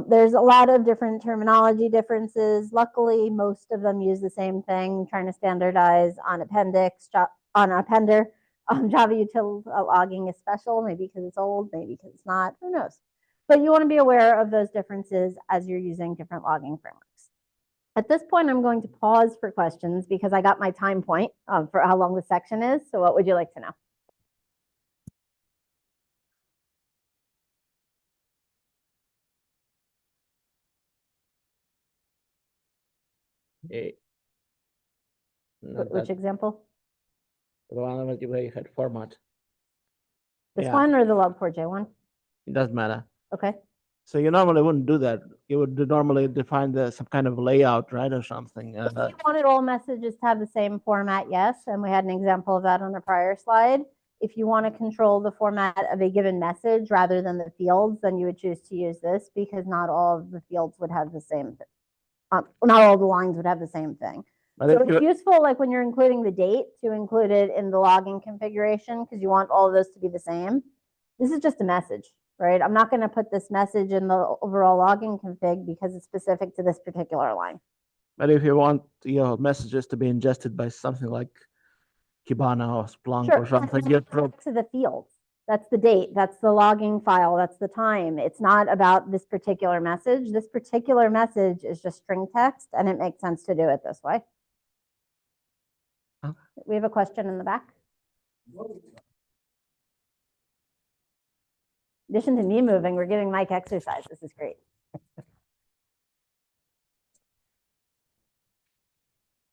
There's a lot of different terminology differences. Luckily, most of them use the same thing, trying to standardize on appender. Java Util Logging is special, maybe because it's old, maybe because it's not, who knows. But you want to be aware of those differences as you're using different logging frameworks. At this point, I'm going to pause for questions because I got my time point for how long the section is. So what would you like to know? Not Which that- example? The one where you had format. This Yeah. one or the Log4j one? It doesn't matter. Okay. So you normally wouldn't do that. You would normally define some kind of layout, right, or something. If you wanted all messages to have the same format, yes, and we had an example of that on a prior slide. If you want to control the format of a given message rather than the fields, then you would choose to use this because not all of the fields would have the same, not all the lines would have the same thing. But So if it's you- useful, like when you're including the date, to include it in the logging configuration because you want all of those to be the same. This is just a message, right? I'm not going to put this message in the overall logging config because it's specific to this particular line. But if you want your messages to be ingested by something like Kibana or Splunk Sure, or something, you throw to the fields. That's the date, that's the logging file, that's the time. It's not about this particular message. This particular message is just string text, and it makes sense to do it this way. Okay. We have a question in the back. In addition to me moving, we're giving Mike exercise. This is great.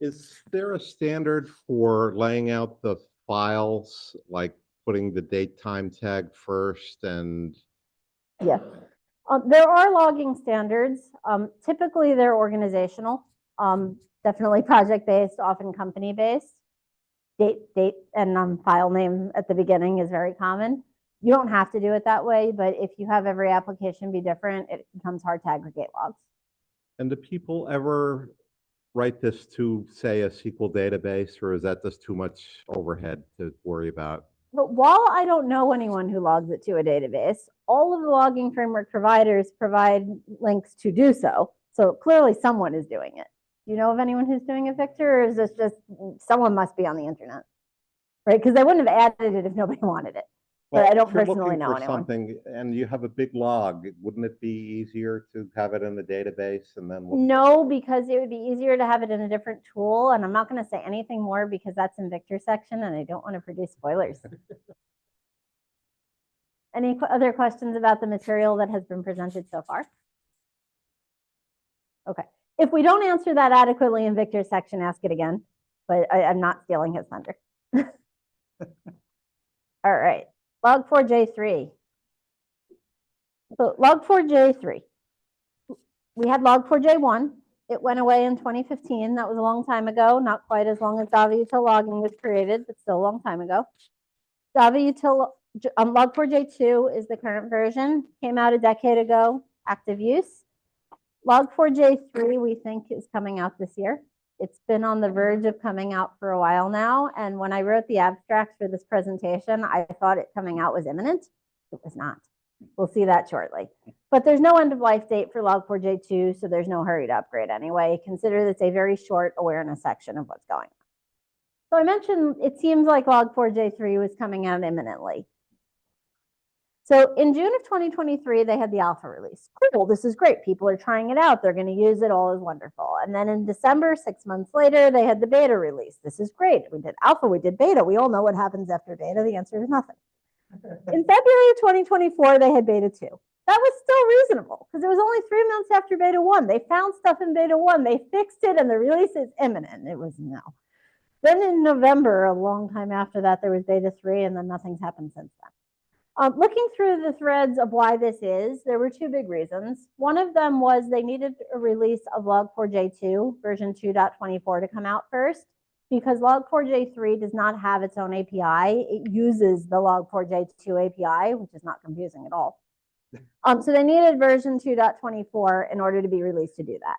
Is there a standard for laying out the files, like putting the date time tag first and? Yeah. There are logging standards. Typically, they're organizational, definitely project-based, often company-based. Date, and file name at the beginning is very common. You don't have to do it that way, but if you have every application be different, it becomes hard to aggregate logs. And do people ever write this to, say, a SQL database, or is that just too much overhead to worry about? But while I don't know anyone who logs it to a database, all of the logging framework providers provide links to do so. So clearly someone is doing it. Do you know of anyone who's doing it, Victor, or is this just someone must be on the internet, right? Because they wouldn't have added it if nobody wanted it. But I don't if you're personally looking know for anyone. something and you have a big log, wouldn't it be easier to have it in the database and then? No, because it would be easier to have it in a different tool. And I'm not going to say anything more because that's in Victor's section and I don't want to produce spoilers. Any other questions about the material that has been presented so far? Okay. If we don't answer that adequately in Victor's section, ask it again. But I'm not stealing his thunder. All right. Log4j3. So Log4j3. We had Log4j1. It went away in 2015. That was a long time ago, not quite as long as Java Util Logging was created, but still a long time ago. Java Util Log4j2 is the current version. Came out a decade ago, active use. Log4j3 we think is coming out this year. It's been on the verge of coming out for a while now. And when I wrote the abstract for this presentation, I thought it coming out was imminent. It was not. We'll see that shortly. But there's no end of life date for Log4j2, so there's no hurry to upgrade anyway. Consider this a very short awareness section of what's going on. So I mentioned it seems like Log4j3 was coming out imminently. So in June of 2023, they had the alpha release. Cool, this is great. People are trying it out. They're going to use it. All is wonderful. And then in December, 6 months later, they had the beta release. This is great. We did alpha, we did beta. We all know what happens after beta. The answer is nothing. In February of 2024, they had beta 2. That was still reasonable because it was only 3 months after beta 1. They found stuff in beta 1. They fixed it and the release is imminent. It was no. Then in November, a long time after that, there was beta 3 and then nothing's happened since then. Looking through the threads of why this is, there were two big reasons. One of them was they needed a release of Log4j2 version 2.24 to come out first because Log4j3 does not have its own API. It uses the Log4j2 API, which is not confusing at all. So they needed version 2.24 in order to be released to do that.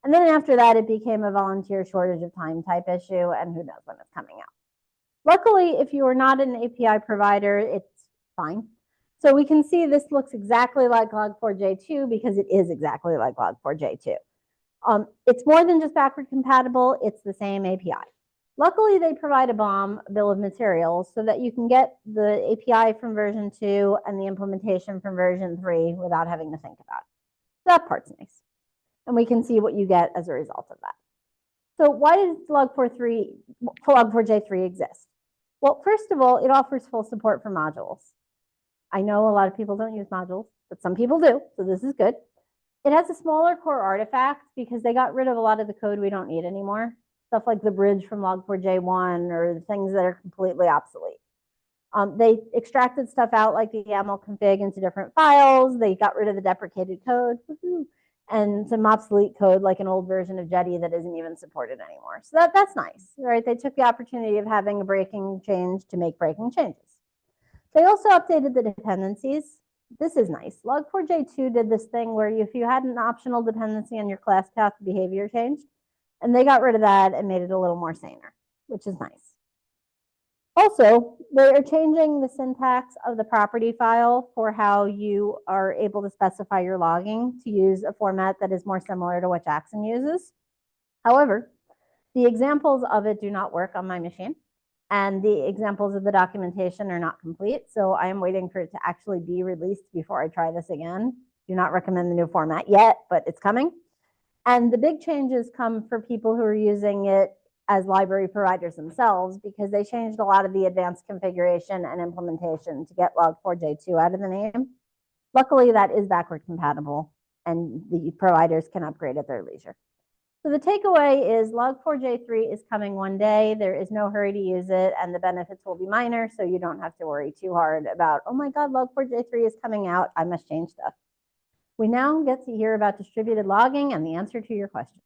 And then after that, it became a volunteer shortage of time type issue, and who knows when it's coming out. Luckily, if you are not an API provider, it's fine. So we can see this looks exactly like Log4j2 because it is exactly like Log4j2. It's more than just backward compatible, it's the same API. Luckily, they provide a BOM, a bill of materials, so that you can get the API from version 2 and the implementation from version 3 without having to think about it. So that part's nice. And we can see what you get as a result of that. So why does Log4j3 exist? Well, first of all, it offers full support for modules. I know a lot of people don't use modules, but some people do, so this is good. It has a smaller core artifact because they got rid of a lot of the code we don't need anymore. stuff like the bridge from Log4j1 or things that are completely obsolete. They extracted stuff out like the YAML config into different files. They got rid of the deprecated code and some obsolete code like an old version of Jetty that isn't even supported anymore. So that's nice, right? They took the opportunity of having a breaking change to make breaking changes. They also updated the dependencies. This is nice. Log4j2 did this thing where if you had an optional dependency on your class path, behavior changed. And they got rid of that and made it a little more saner, which is nice. Also, they are changing the syntax of the property file for how you are able to specify your logging to use a format that is more similar to what Jackson uses. However, the examples of it do not work on my machine, and the examples of the documentation are not complete. So I am waiting for it to actually be released before I try this again. Do not recommend the new format yet, but it's coming. And the big changes come for people who are using it as library providers themselves, because they changed a lot of the advanced configuration and implementation to get Log4j2 out of the name. Luckily, that is backward compatible, and the providers can upgrade at their leisure. So the takeaway is Log4j3 is coming one day. There is no hurry to use it, and the benefits will be minor, so you don't have to worry too hard about, oh my God, Log4j3 is coming out, I must change stuff. We now get to hear about distributed logging and the answer to your question.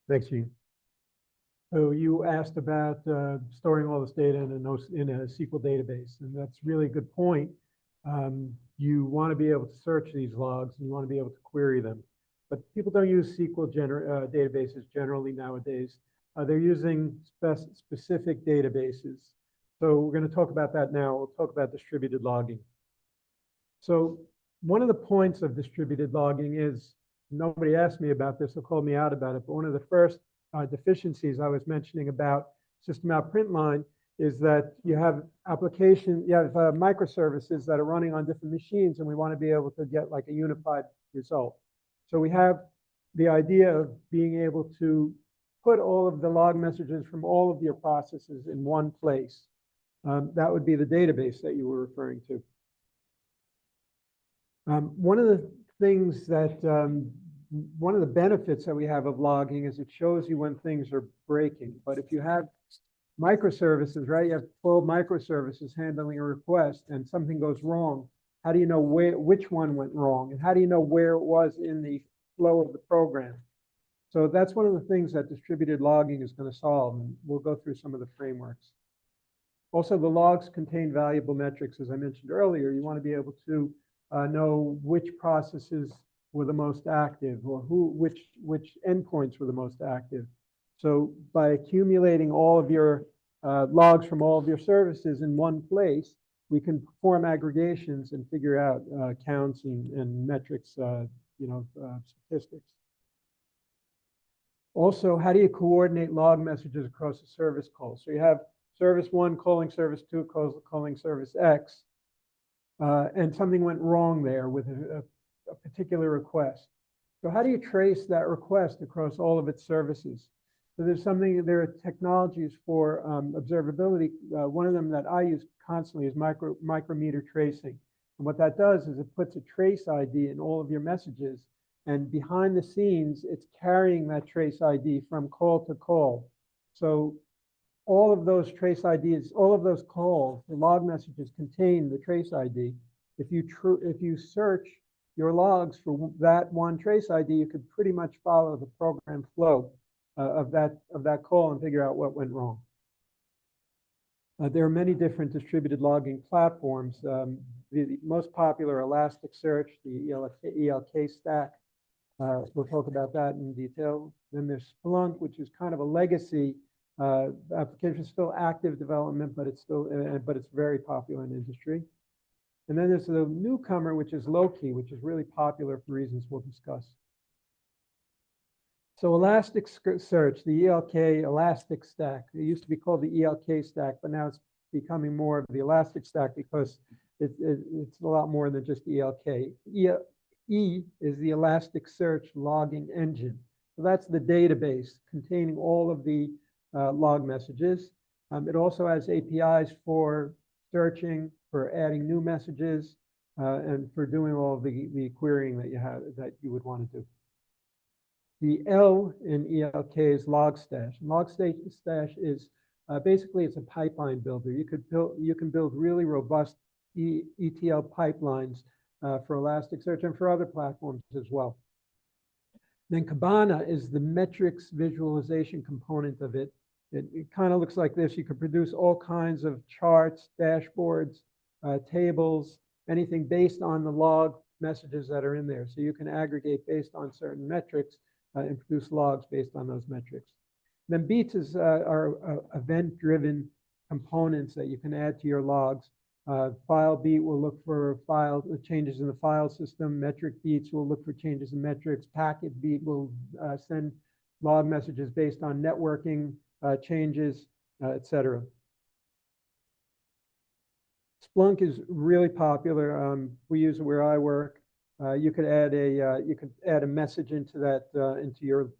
Thanks, Jeanne. So you asked about storing all this data in a SQL database, and that's really a good point. You want to be able to search these logs, and you want to be able to query them. But people don't use SQL databases generally nowadays. They're using specific databases. So we're going to talk about that now. We'll talk about distributed logging. So one of the points of distributed logging is, nobody asked me about this or called me out about it, but one of the first deficiencies I was mentioning about system out print line is that you have microservices that are running on different machines, and we want to be able to get like a unified result. So we have the idea of being able to put all of the log messages from all of your processes in one place. That would be the database that you were referring to. One of the things that, one of the benefits that we have of logging is it shows you when things are breaking. But if you have microservices, right, you have 12 microservices handling a request and something goes wrong, how do you know which one went wrong? And how do you know where it was in the flow of the program? So that's one of the things that distributed logging is going to solve. And we'll go through some of the frameworks. Also, the logs contain valuable metrics, as I mentioned earlier. You want to be able to know which processes were the most active, or which endpoints were the most active. So by accumulating all of your logs from all of your services in one place, we can perform aggregations and figure out counts and metrics, statistics. Also, how do you coordinate log messages across a service call? So you have service 1 calling service 2 calling service X, and something went wrong there with a particular request. So how do you trace that request across all of its services? So there are technologies for observability. One of them that I use constantly is micrometer tracing. And what that does is it puts a trace ID in all of your messages, and behind the scenes, it's carrying that trace ID from call to call. So all of those trace IDs, all of those calls, the log messages contain the trace ID. If you search your logs for that one trace ID, you could pretty much follow the program flow of that call and figure out what went wrong. There are many different distributed logging platforms. The most popular, Elasticsearch, the ELK stack. We'll talk about that in detail. Then there's Splunk, which is kind of a legacy application, still active development, but it's very popular in industry. And then there's the newcomer, which is Loki, which is really popular for reasons we'll discuss. So Elasticsearch, the ELK Elastic Stack. It used to be called the ELK Stack, but now it's becoming more of the Elastic Stack because it's a lot more than just ELK. E is the Elasticsearch logging engine. So that's the database containing all of the log messages. It also has APIs for searching, for adding new messages, and for doing all the querying that you would want to do. The L in ELK is Logstash. Logstash is basically it's a pipeline builder. You can build really robust ETL pipelines for Elasticsearch and for other platforms as well. Then Kibana is the metrics visualization component of it. It kind of looks like this. You could produce all kinds of charts, dashboards, tables, anything based on the log messages that are in there. So you can aggregate based on certain metrics and produce logs based on those metrics. Then beats are event-driven components that you can add to your logs. File beat will look for changes in the file system. Metric beats will look for changes in metrics. Packet beat will send log messages based on networking changes, etc. Splunk is really popular. We use it where I work. You could add a message into that into your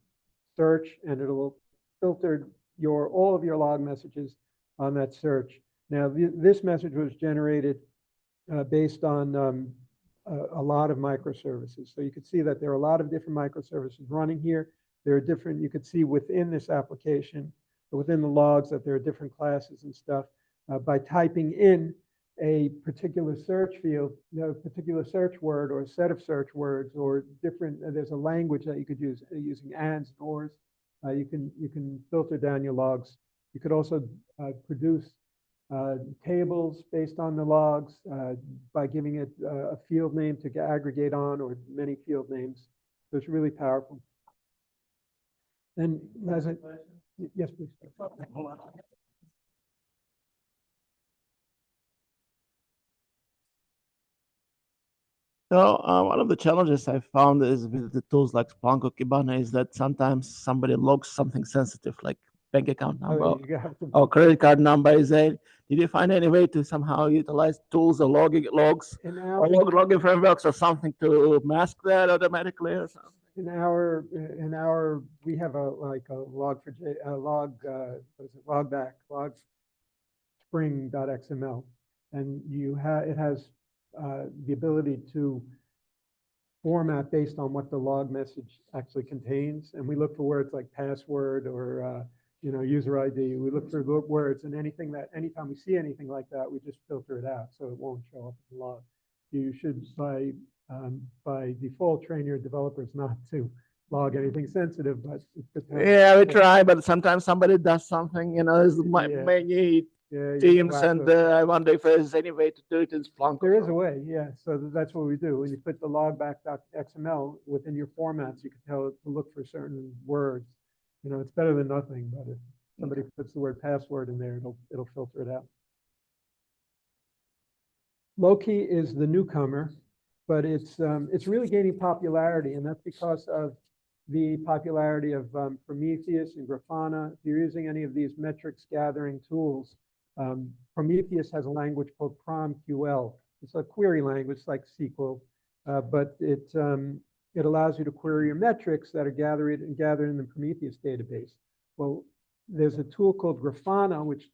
search, and it will filter all of your log messages on that search. Now, this message was generated based on a lot of microservices. So you could see that there are a lot of different microservices running here. There are different, you could see within this application, within the logs, that there are different classes and stuff. By typing in a particular search field, a particular search word or a set of search words, or different, there's a language that you could use using ands and ors. You can filter down your logs. You could also produce tables based on the logs by giving it a field name to aggregate on, or many field names. So it's really powerful. And as a, yes, please. So one of the challenges I found is with the tools like Splunk or Kibana is that sometimes somebody logs something sensitive like bank account number or credit card number. Did you find any way to somehow utilize tools or logs or logging frameworks or something to mask that automatically or something? We have a Log4j, Logback, Spring.xml, and it has the ability to format based on what the log message actually contains. And we look for words like password or user ID. We look for words, and anytime we see anything like that, we just filter it out so it won't show up in the log. You should, by default, train your developers not to log anything sensitive, but yeah, we try, but sometimes somebody does something, many teams, and I wonder if there's any way to do it in Splunk. There is a way, yeah. So that's what we do. When you put the logback.xml within your formats, you can tell it to look for certain words. It's better than nothing, but if somebody puts the word password in there, it'll filter it out. Loki is the newcomer, but it's really gaining popularity, and that's because of the popularity of Prometheus and Grafana. If you're using any of these metrics gathering tools, Prometheus has a language called PromQL. It's a query language like SQL, but it allows you to query your metrics that are gathered in the Prometheus database. Well, there's a tool called Grafana, which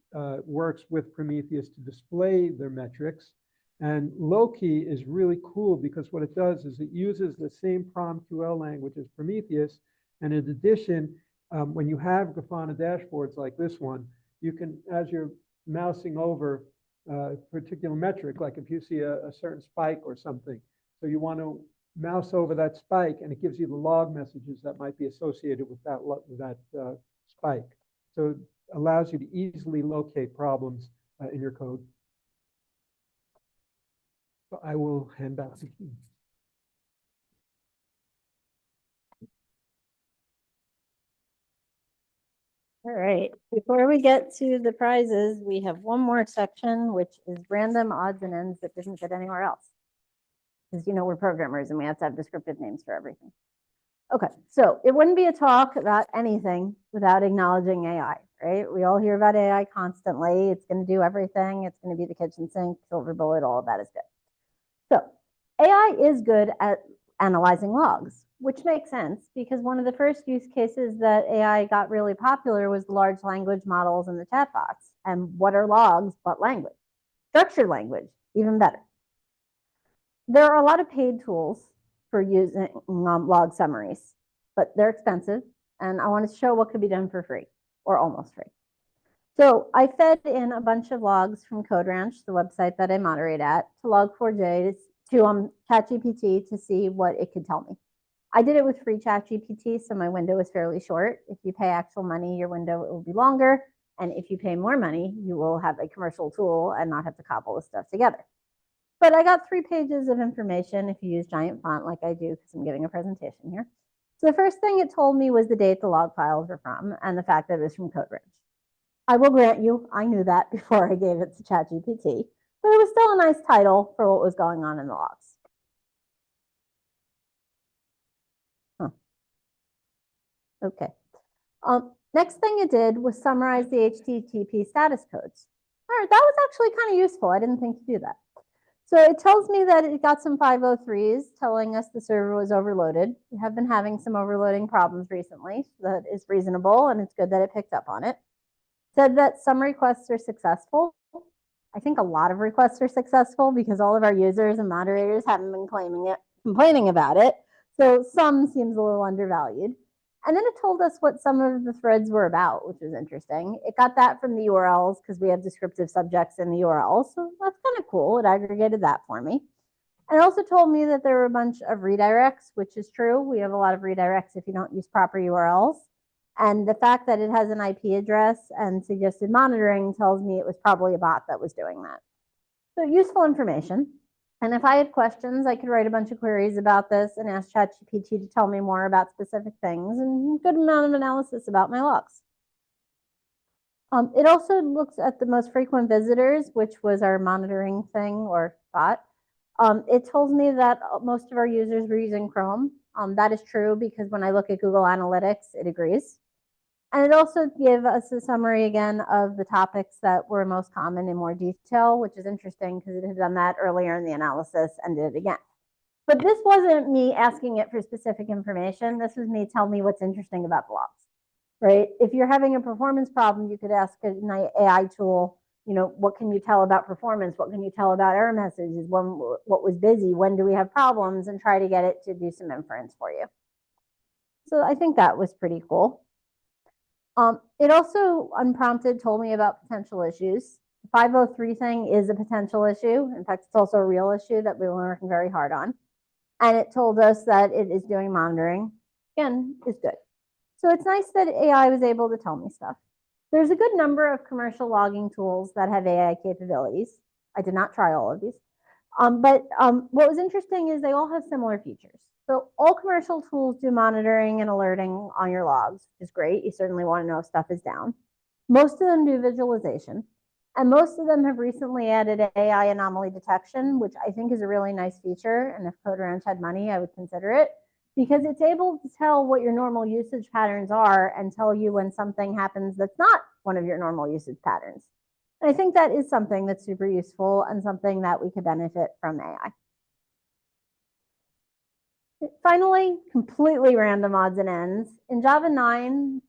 works with Prometheus to display their metrics. And Loki is really cool because what it does is it uses the same PromQL language as Prometheus. And in addition, when you have Grafana dashboards like this one, you can, as you're mousing over a particular metric, like if you see a certain spike or something, so you want to mouse over that spike, and it gives you the log messages that might be associated with that spike. So it allows you to easily locate problems in your code. So I will hand back to you. All right, before we get to the prizes, we have one more section, which is random odds and ends that didn't fit anywhere else. Because we're programmers and we have to have descriptive names for everything. Okay, so it wouldn't be a talk about anything without acknowledging AI, right? We all hear about AI constantly. It's going to do everything. It's going to be the kitchen sink, silver bullet, all of that is good. So AI is good at analyzing logs. which makes sense because one of the first use cases that AI got really popular was the large language models and the chatbots. And what are logs but language? Structured language, even better. There are a lot of paid tools for using log summaries, but they're expensive. And I want to show what could be done for free or almost free. So I fed in a bunch of logs from CodeRanch, the website that I moderate at, to Log4j to ChatGPT to see what it could tell me. I did it with free ChatGPT, so my window is fairly short. If you pay actual money, your window will be longer. And if you pay more money, you will have a commercial tool and not have to cobble the stuff together. But I got 3 pages of information if you use giant font like I do because I'm giving a presentation here. So the first thing it told me was the date the log files were from and the fact that it was from CodeRanch. I will grant you, I knew that before I gave it to ChatGPT, but it was still a nice title for what was going on in the logs. Okay. Next thing it did was summarize the HTTP status codes. All right, that was actually kind of useful. I didn't think to do that. So it tells me that it got some 503s telling us the server was overloaded. We have been having some overloading problems recently. So that is reasonable, and it's good that it picked up on it. Said that some requests are successful. I think a lot of requests are successful because all of our users and moderators haven't been complaining about it. So some seems a little undervalued. And then it told us what some of the threads were about, which was interesting. It got that from the URLs because we have descriptive subjects in the URLs. So that's kind of cool. It aggregated that for me. And it also told me that there were a bunch of redirects, which is true. We have a lot of redirects if you don't use proper URLs. And the fact that it has an IP address and suggested monitoring tells me it was probably a bot that was doing that. So useful information. And if I had questions, I could write a bunch of queries about this and ask ChatGPT to tell me more about specific things and a good amount of analysis about my logs. It also looks at the most frequent visitors, which was our monitoring thing or bot. It told me that most of our users were using Chrome. That is true because when I look at Google Analytics, it agrees. And it also gave us a summary again of the topics that were most common in more detail, which is interesting because it had done that earlier in the analysis and did it again. But this wasn't me asking it for specific information. This was me telling me what's interesting about the logs, right? If you're having a performance problem, you could ask an AI tool, you know, what can you tell about performance? What can you tell about error messages? What was busy? When do we have problems? And try to get it to do some inference for you. So I think that was pretty cool. It also unprompted told me about potential issues. The 503 thing is a potential issue. In fact, it's also a real issue that we were working very hard on. And it told us that it is doing monitoring. Again, is good. So it's nice that AI was able to tell me stuff. There's a good number of commercial logging tools that have AI capabilities. I did not try all of these. But what was interesting is they all have similar features. So all commercial tools do monitoring and alerting on your logs, which is great. You certainly want to know if stuff is down. Most of them do visualization. And most of them have recently added AI anomaly detection, which I think is a really nice feature. And if CodeRanch had money, I would consider it because it's able to tell what your normal usage patterns are and tell you when something happens that's not one of your normal usage patterns. And I think that is something that's super useful and something that we could benefit from AI. Finally, completely random odds and ends. In Java 9,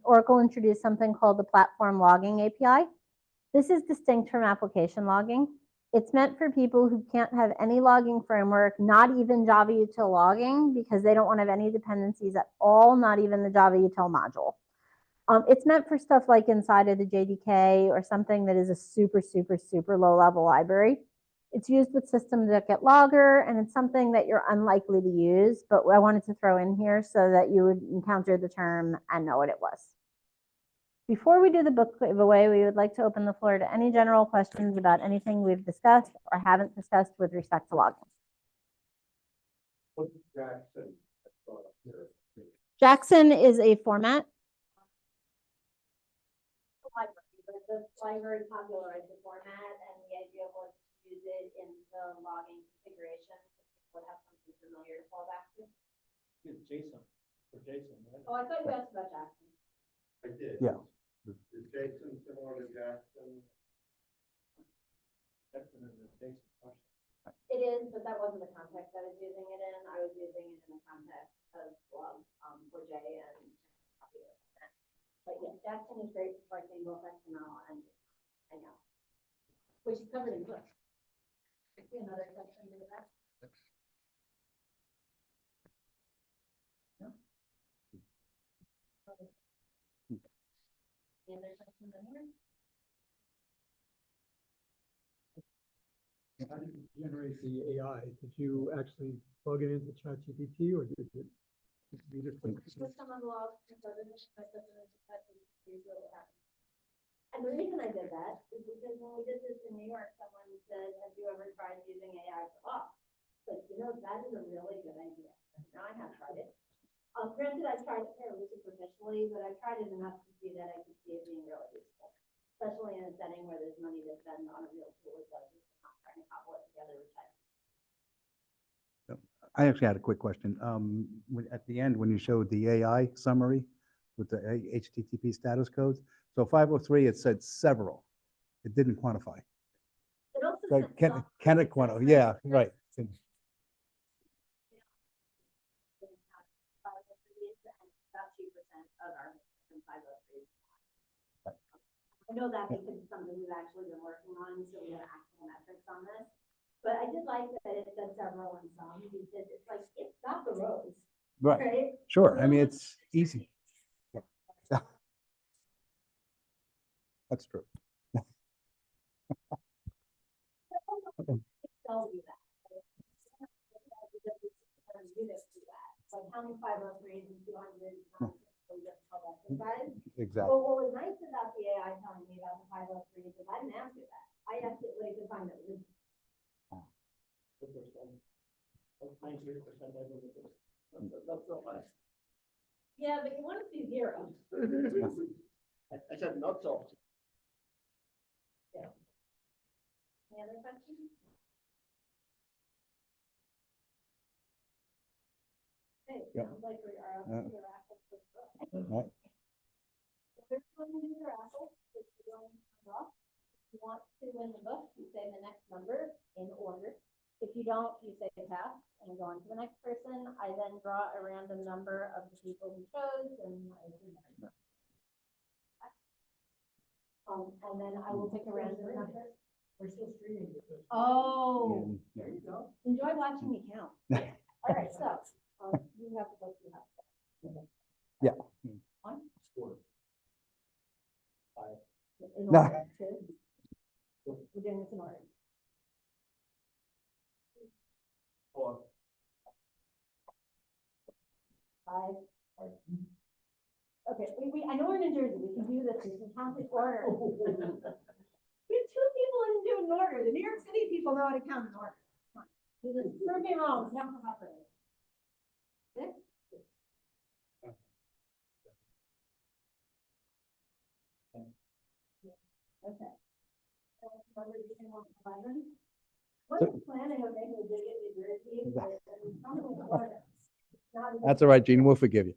Oracle introduced something called the Platform Logging API. This is distinct from application logging. It's meant for people who can't have any logging framework, not even Java Util Logging, because they don't want to have any dependencies at all, not even the Java Util module. It's meant for stuff like inside of the JDK or something that is a super, super, super low-level library. It's used with systems that get logger, and it's something that you're unlikely to use, but I wanted to throw in here so that you would encounter the term and know what it was. Before we do the book giveaway, we would like to open the floor to any general questions about anything we've discussed or haven't discussed with respect to logging. What's Jackson? Jackson is a format. The library popularized the format, and the idea was to use it in the logging configuration. Would have something familiar to fall back to. It's Jason, for Jason, right? Oh, I thought you asked about Jackson. I did. Yeah. Is Jason similar to Jackson? Jackson is a Jason person. It is, but that wasn't the context I was using it in. I was using it in the context of Log4j and but yeah, Jackson is great for parsing both XML and I know. Which is covered in books. I see another section to the back. No? Any other questions in here? How did you generate the AI? Did you actually plug it into ChatGPT or did it read it from? Put some of the logs and put it in ChatGPT, what happens. And the reason I did that is because when we did this in New York, someone said, have you ever tried using AI for logs? But you know, that is a really good idea. Now I have tried it. Granted, I tried it fairly superficially, but I tried it enough to see that I could see it being really useful, especially in a setting where there's money to spend on a real tool like this, not trying to cobble it together with that. I actually had a quick question. At the end, when you showed the AI summary with the HTTP status codes, so 503, it said several. It didn't quantify. It also Like, said can it quantify? Yeah, right. About 2% of our 503. I know that because it's something we've actually been working on, so we have actual metrics on this. But I did like that it said several and some, because it's like, it's got the rows, Right, right? sure. I mean, it's easy. Yeah. That's true. It tells you that. Units do that. Like how many 503s and 200s, guys. Exactly. Well, what was nice about the AI telling me about the 503s is I didn't ask it that. I asked it what it could find that was. Like 93% that's so much. Yeah, but you want to see zero. I said not so. Yeah. Any other questions? Hey, Yeah. sounds like we are up Yeah. to your raffle. Right. The first one in your raffle is the one you draw. If you want to win the book, you say the next number in order. If you don't, you say pass and go on to the next person. I then draw a random number of the people who chose and and then I will pick a random number. We're still streaming with this. Oh, And- There you go. enjoy watching me count. All right, so you have the book you have. Yeah. One. Four. Five. In No. order, two. We're doing this in order. Four. Five. Okay, I know we're in New Jersey, we can do this, we can count in order. We have two people in do in order, the New York City people know how to count in order. Come on. Do this, prove me wrong, count them up. Six? Okay. What's planning on making a dig in New Jersey? That's all right, Jeanne, we'll forgive you.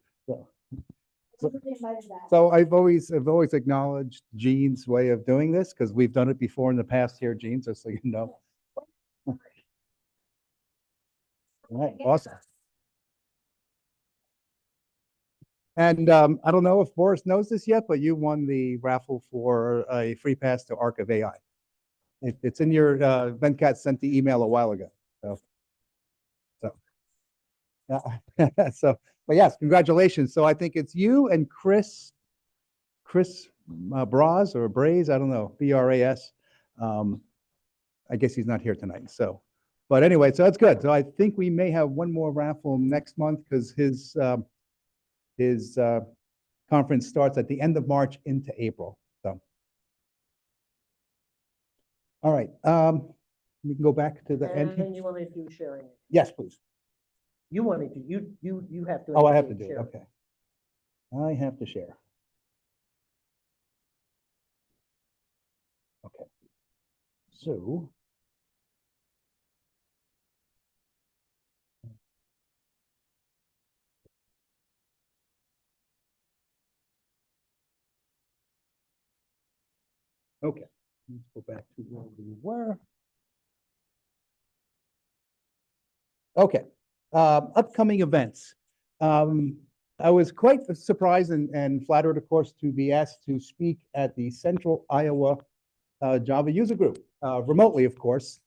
So I've always acknowledged Jean's way of doing this because we've done it before in the past here, Jeanne, just so you know. All right, awesome. And I don't know if Boris knows this yet, but you won the raffle for a free pass to Arc of AI. It's in your, Venkat sent the email a while ago. Yeah. So, but yes, congratulations. So I think it's you and Chris Braz or Braze, I don't know, BRAS. I guess he's not here tonight. So, but anyway, so that's good. So I think we may have one more raffle next month because his conference starts at the end of March into April. So, all right, we can go back to the end. And then you want me to do sharing. Yes, please. You want me to, you have to. Oh, I have to do indicate it. sharing. Okay. I have to share. Okay. So. Okay, let's go back to where we were. Okay, upcoming events. I was quite surprised and flattered, of course, to be asked to speak at the Central Iowa Java User Group, remotely, of course.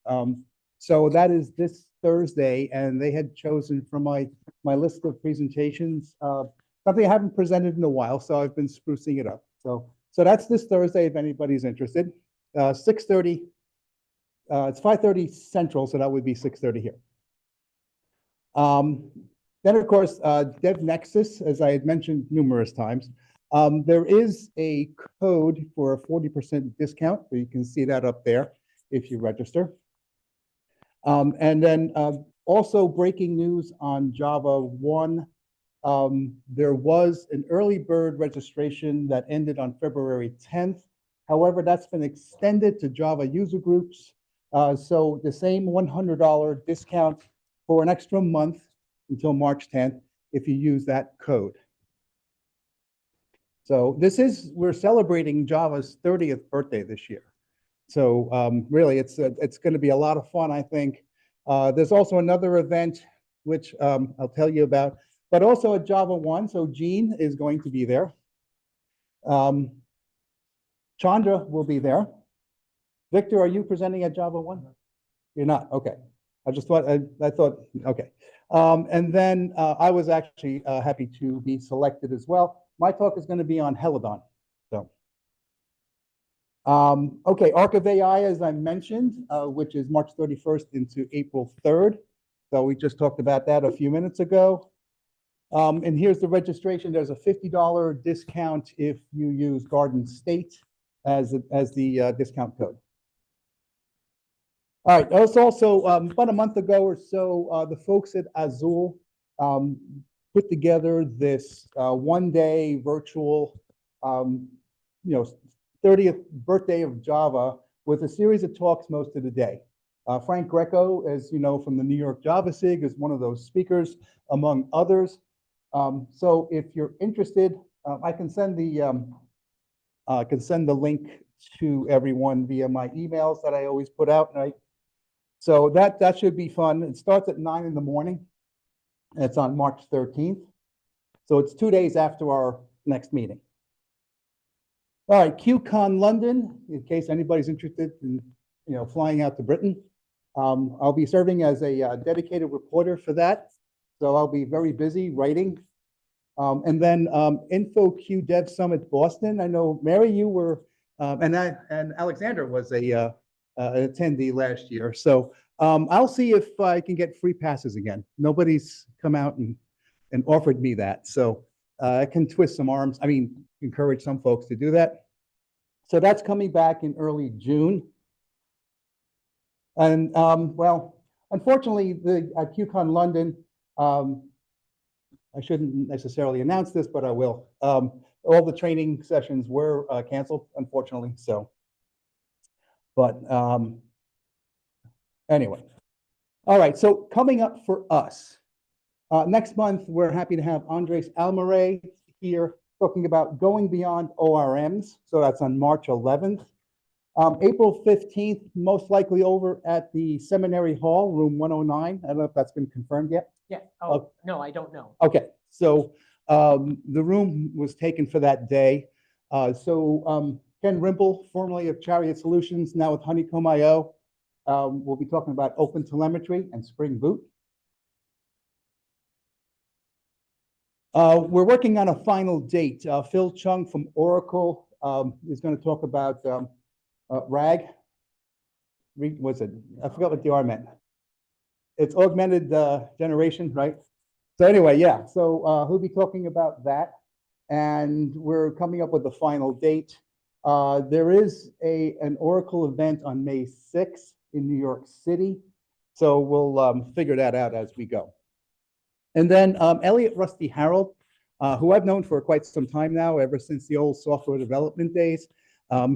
So that is this Thursday, and they had chosen from my list of presentations something I haven't presented in a while, so I've been sprucing it up. So that's this Thursday if anybody's interested. 6:30. It's 5:30 Central, so that would be 6:30 here. Then, of course, Devnexus, as I had mentioned numerous times, there is a code for a 40% discount. So you can see that up there if you register. And then also breaking news on JavaOne. There was an early bird registration that ended on February 10th. However, that's been extended to Java user groups. So the same $100 discount for an extra month until March 10th if you use that code. So we're celebrating Java's 30th birthday this year. So really, it's going to be a lot of fun, I think. There's also another event, which I'll tell you about, but also at JavaOne. So Jeanne is going to be there. Chandra will be there. Victor, are you presenting at JavaOne? You're not, okay. I just thought, I thought, okay. And then I was actually happy to be selected as well. My talk is going to be on Helidon. So, okay, Arc of AI, as I mentioned, which is March 31st into April 3rd. So we just talked about that a few minutes ago. And here's the registration. There's a $50 discount if you use Garden State as the discount code. All right, that was also about a month ago or so, the folks at Azul put together this one-day virtual, 30th birthday of Java with a series of talks most of the day. Frank Greco, as you know from the New York Java SIG, is one of those speakers, among others. So if you're interested, I can send the link to everyone via my emails that I always put out. Right? So that should be fun. It starts at 9 in the morning. And it's on March 13th. So it's 2 days after our next meeting. All right, QCon London, in case anybody's interested in flying out to Britain. I'll be serving as a dedicated reporter for that. So I'll be very busy writing. And then InfoQ Dev Summit Boston. I know, Mary, you were, and Alexander was an attendee last year. So I'll see if I can get free passes again. Nobody's come out and offered me that. So I can twist some arms. I mean, encourage some folks to do that. So that's coming back in early June. And well, unfortunately, at QCon London, I shouldn't necessarily announce this, but I will. All the training sessions were canceled, unfortunately. So, but anyway. All right, so coming up for us, next month, we're happy to have Andres Almaray here talking about going beyond ORMs. So that's on March 11th. April 15th, most likely over at the Seminary Hall, room 109. I don't know if that's been confirmed yet. Yeah. Oh, no, I don't know. Okay, so the room was taken for that day. Ken Rimple, formerly of Chariot Solutions, now with Honeycomb.io, we'll be talking about open telemetry and Spring Boot. We're working on a final date. Phil Chung from Oracle is going to talk about RAG. What's it? I forgot what the R meant. It's augmented generation, right? So anyway, yeah. So he'll be talking about that, and we're coming up with the final date. There is an Oracle event on May 6th in New York City, so we'll figure that out as we go. And then Elliot Rusty Harold, who I've known for quite some time now, ever since the old software development days.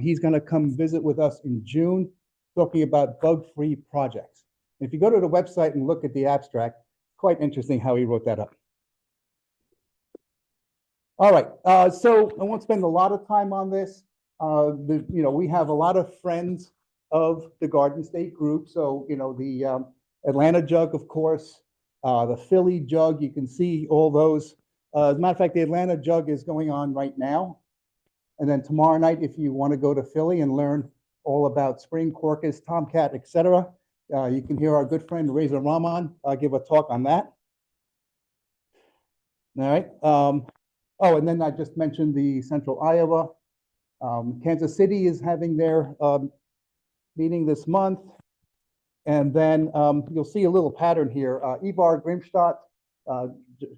He's going to come visit with us in June, talking about bug-free projects. If you go to the website and look at the abstract, quite interesting how he wrote that up. All right, so I won't spend a lot of time on this. We have a lot of friends of the Garden State group. So, the Atlanta Jug, of course, the Philly jug, you can see all those. As a matter of fact, the Atlanta jug is going on right now. And then tomorrow night, if you want to go to Philly and learn all about spring, Quarkus, Tomcat, etc., you can hear our good friend Reza Rahman give a talk on that. All right. Oh, and then I just mentioned the Central Iowa. Kansas City is having their meeting this month. And then you'll see a little pattern here. Ivar Grimstad,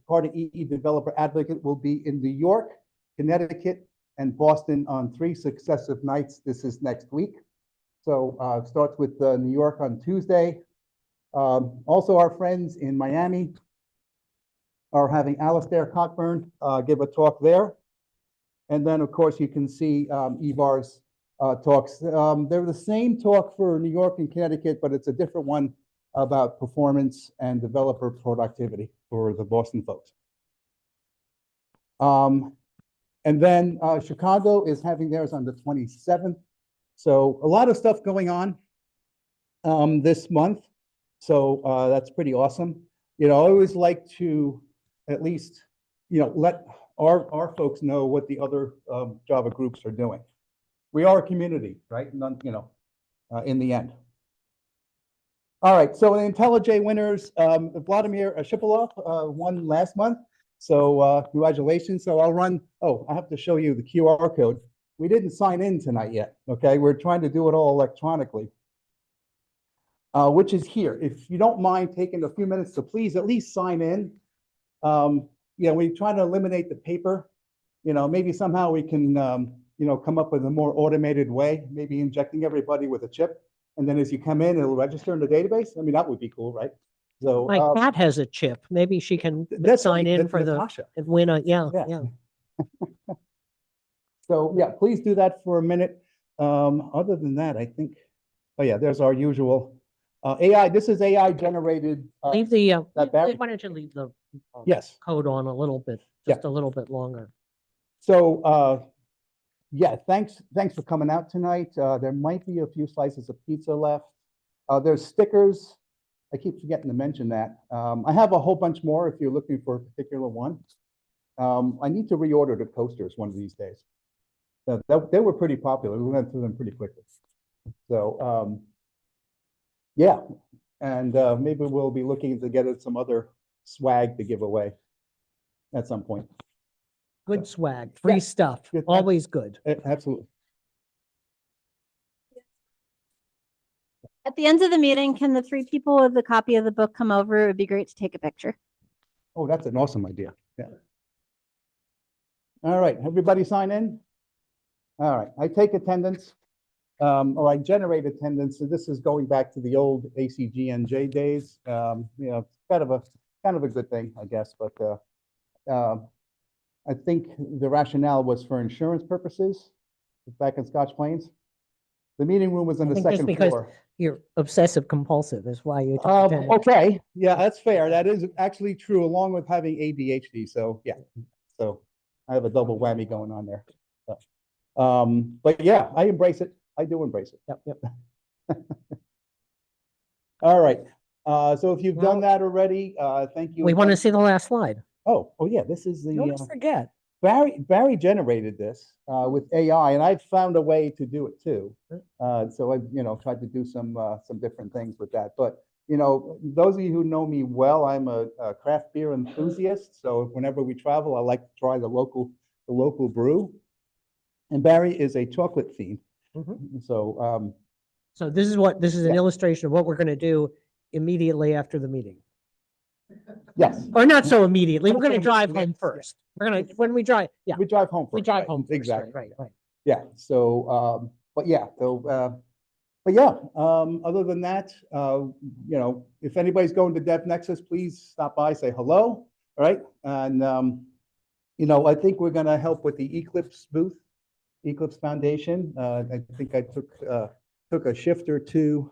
Carter EE developer advocate, will be in New York, Connecticut, and Boston on 3 successive nights. This is next week. So it starts with New York on Tuesday. Also, our friends in Miami are having Alistair Cockburn give a talk there. And then, of course, you can see Ivar's talks. They're the same talk for New York and Connecticut, but it's a different one about performance and developer productivity for the Boston folks. And then Chicago is having theirs on the 27th. So a lot of stuff going on this month. So that's pretty awesome. You know, I always like to at least, you know, let our folks know what the other Java groups are doing. We are a community, right? None, you know, in the end. All right, so the IntelliJ winners, Vladimir Shipilov won last month. So congratulations. So I'll run, oh, I have to show you the QR code. We didn't sign in tonight yet, okay? We're trying to do it all electronically, which is here. If you don't mind taking a few minutes to please at least sign in. Yeah, we try to eliminate the paper. You know, maybe somehow we can, you know, come up with a more automated way, maybe injecting everybody with a chip. And then as you come in, it'll register in the database. I mean, that would be cool, right? So My cat has a chip. Maybe she can that's sign right, in for the Natasha. winner. Yeah, Yeah. yeah. So yeah, please do that for a minute. Other than that, I think, oh yeah, there's our usual AI. This is AI generated. Leave the, that Barry- why don't you leave the Yes. code on a little bit, just a little bit longer. So yeah, thanks for coming out tonight. There might be a few slices of pizza left. There's stickers. I keep forgetting to mention that. I have a whole bunch more if you're looking for a particular one. I need to reorder the coasters one of these days. They were pretty popular. We went through them pretty quickly. So yeah, and maybe we'll be looking to get some other swag to give away at some point. Good swag, free stuff, Good. always good. Absolutely. At the end of the meeting, can the 3 people with the copy of the book come over? It would be great to take a picture. Oh, that's an awesome idea. Yeah. All right, everybody sign in. All right, I take attendance, or I generate attendance. So this is going back to the old ACGNJ days. You know, kind of a good thing, I guess. But I think the rationale was for insurance purposes back in Scotch Plains. The meeting room was on the think just second because floor. You're obsessive compulsive is why you took attendance. Okay, yeah, that's fair. That is actually true, along with having ADHD. So yeah, so I have a double whammy going on there. So, but yeah, I embrace it. I do embrace it. Yep, yep. All right. So if you've done Well, that already, thank you. We want to again. see the last slide. Oh yeah, this is You always the forget. Barry generated this with AI, and I've found a way to do it too. So I've tried to do some different things with that. But those of you who know me well, I'm a craft beer enthusiast. So whenever we travel, I like to try the local brew. And Barry is a chocolate fiend. So So this is an Yeah. illustration of what we're going to do immediately after the meeting. yes, Or not so immediately. We're going to drive Yeah. home first. We're going to, when we drive, yeah, we drive home first. we drive right? home first. Exactly. Right, right. Yeah. So, but yeah. So, but yeah. Other than that, if anybody's going to Devnexus, please stop by, say hello. All right. And I think we're going to help with the Eclipse booth, Eclipse Foundation. I think I took a shift or two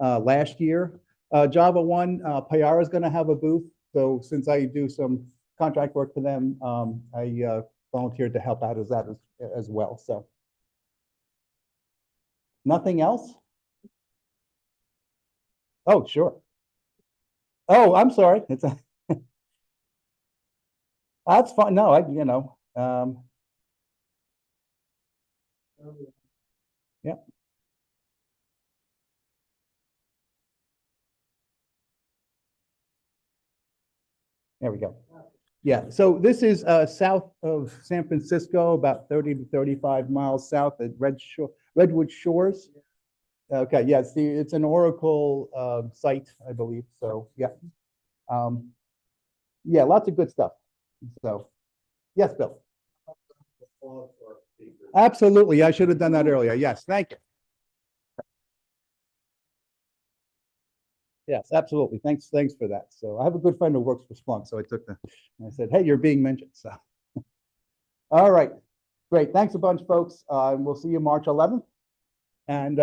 last year. JavaOne, Payara is going to have a booth. So since I do some contract work for them, I volunteered to help out as well. So nothing else? Oh, sure. Oh, I'm sorry. It's a, that's fine. No, yeah. There we go. Yeah, so this is south of San Francisco, about 30 to 35 miles south at Redwood Shores. Okay, yeah, it's an Oracle site, I believe. So yeah, yeah, lots of good stuff. So yes, Bill. Absolutely, I should have done that earlier. Yes, thank you. Yes, absolutely. Thanks for that. So I have a good friend who works for Splunk, so I took I said, hey, you're being mentioned. So all right, great. Thanks a bunch, folks. We'll see you March 11th. And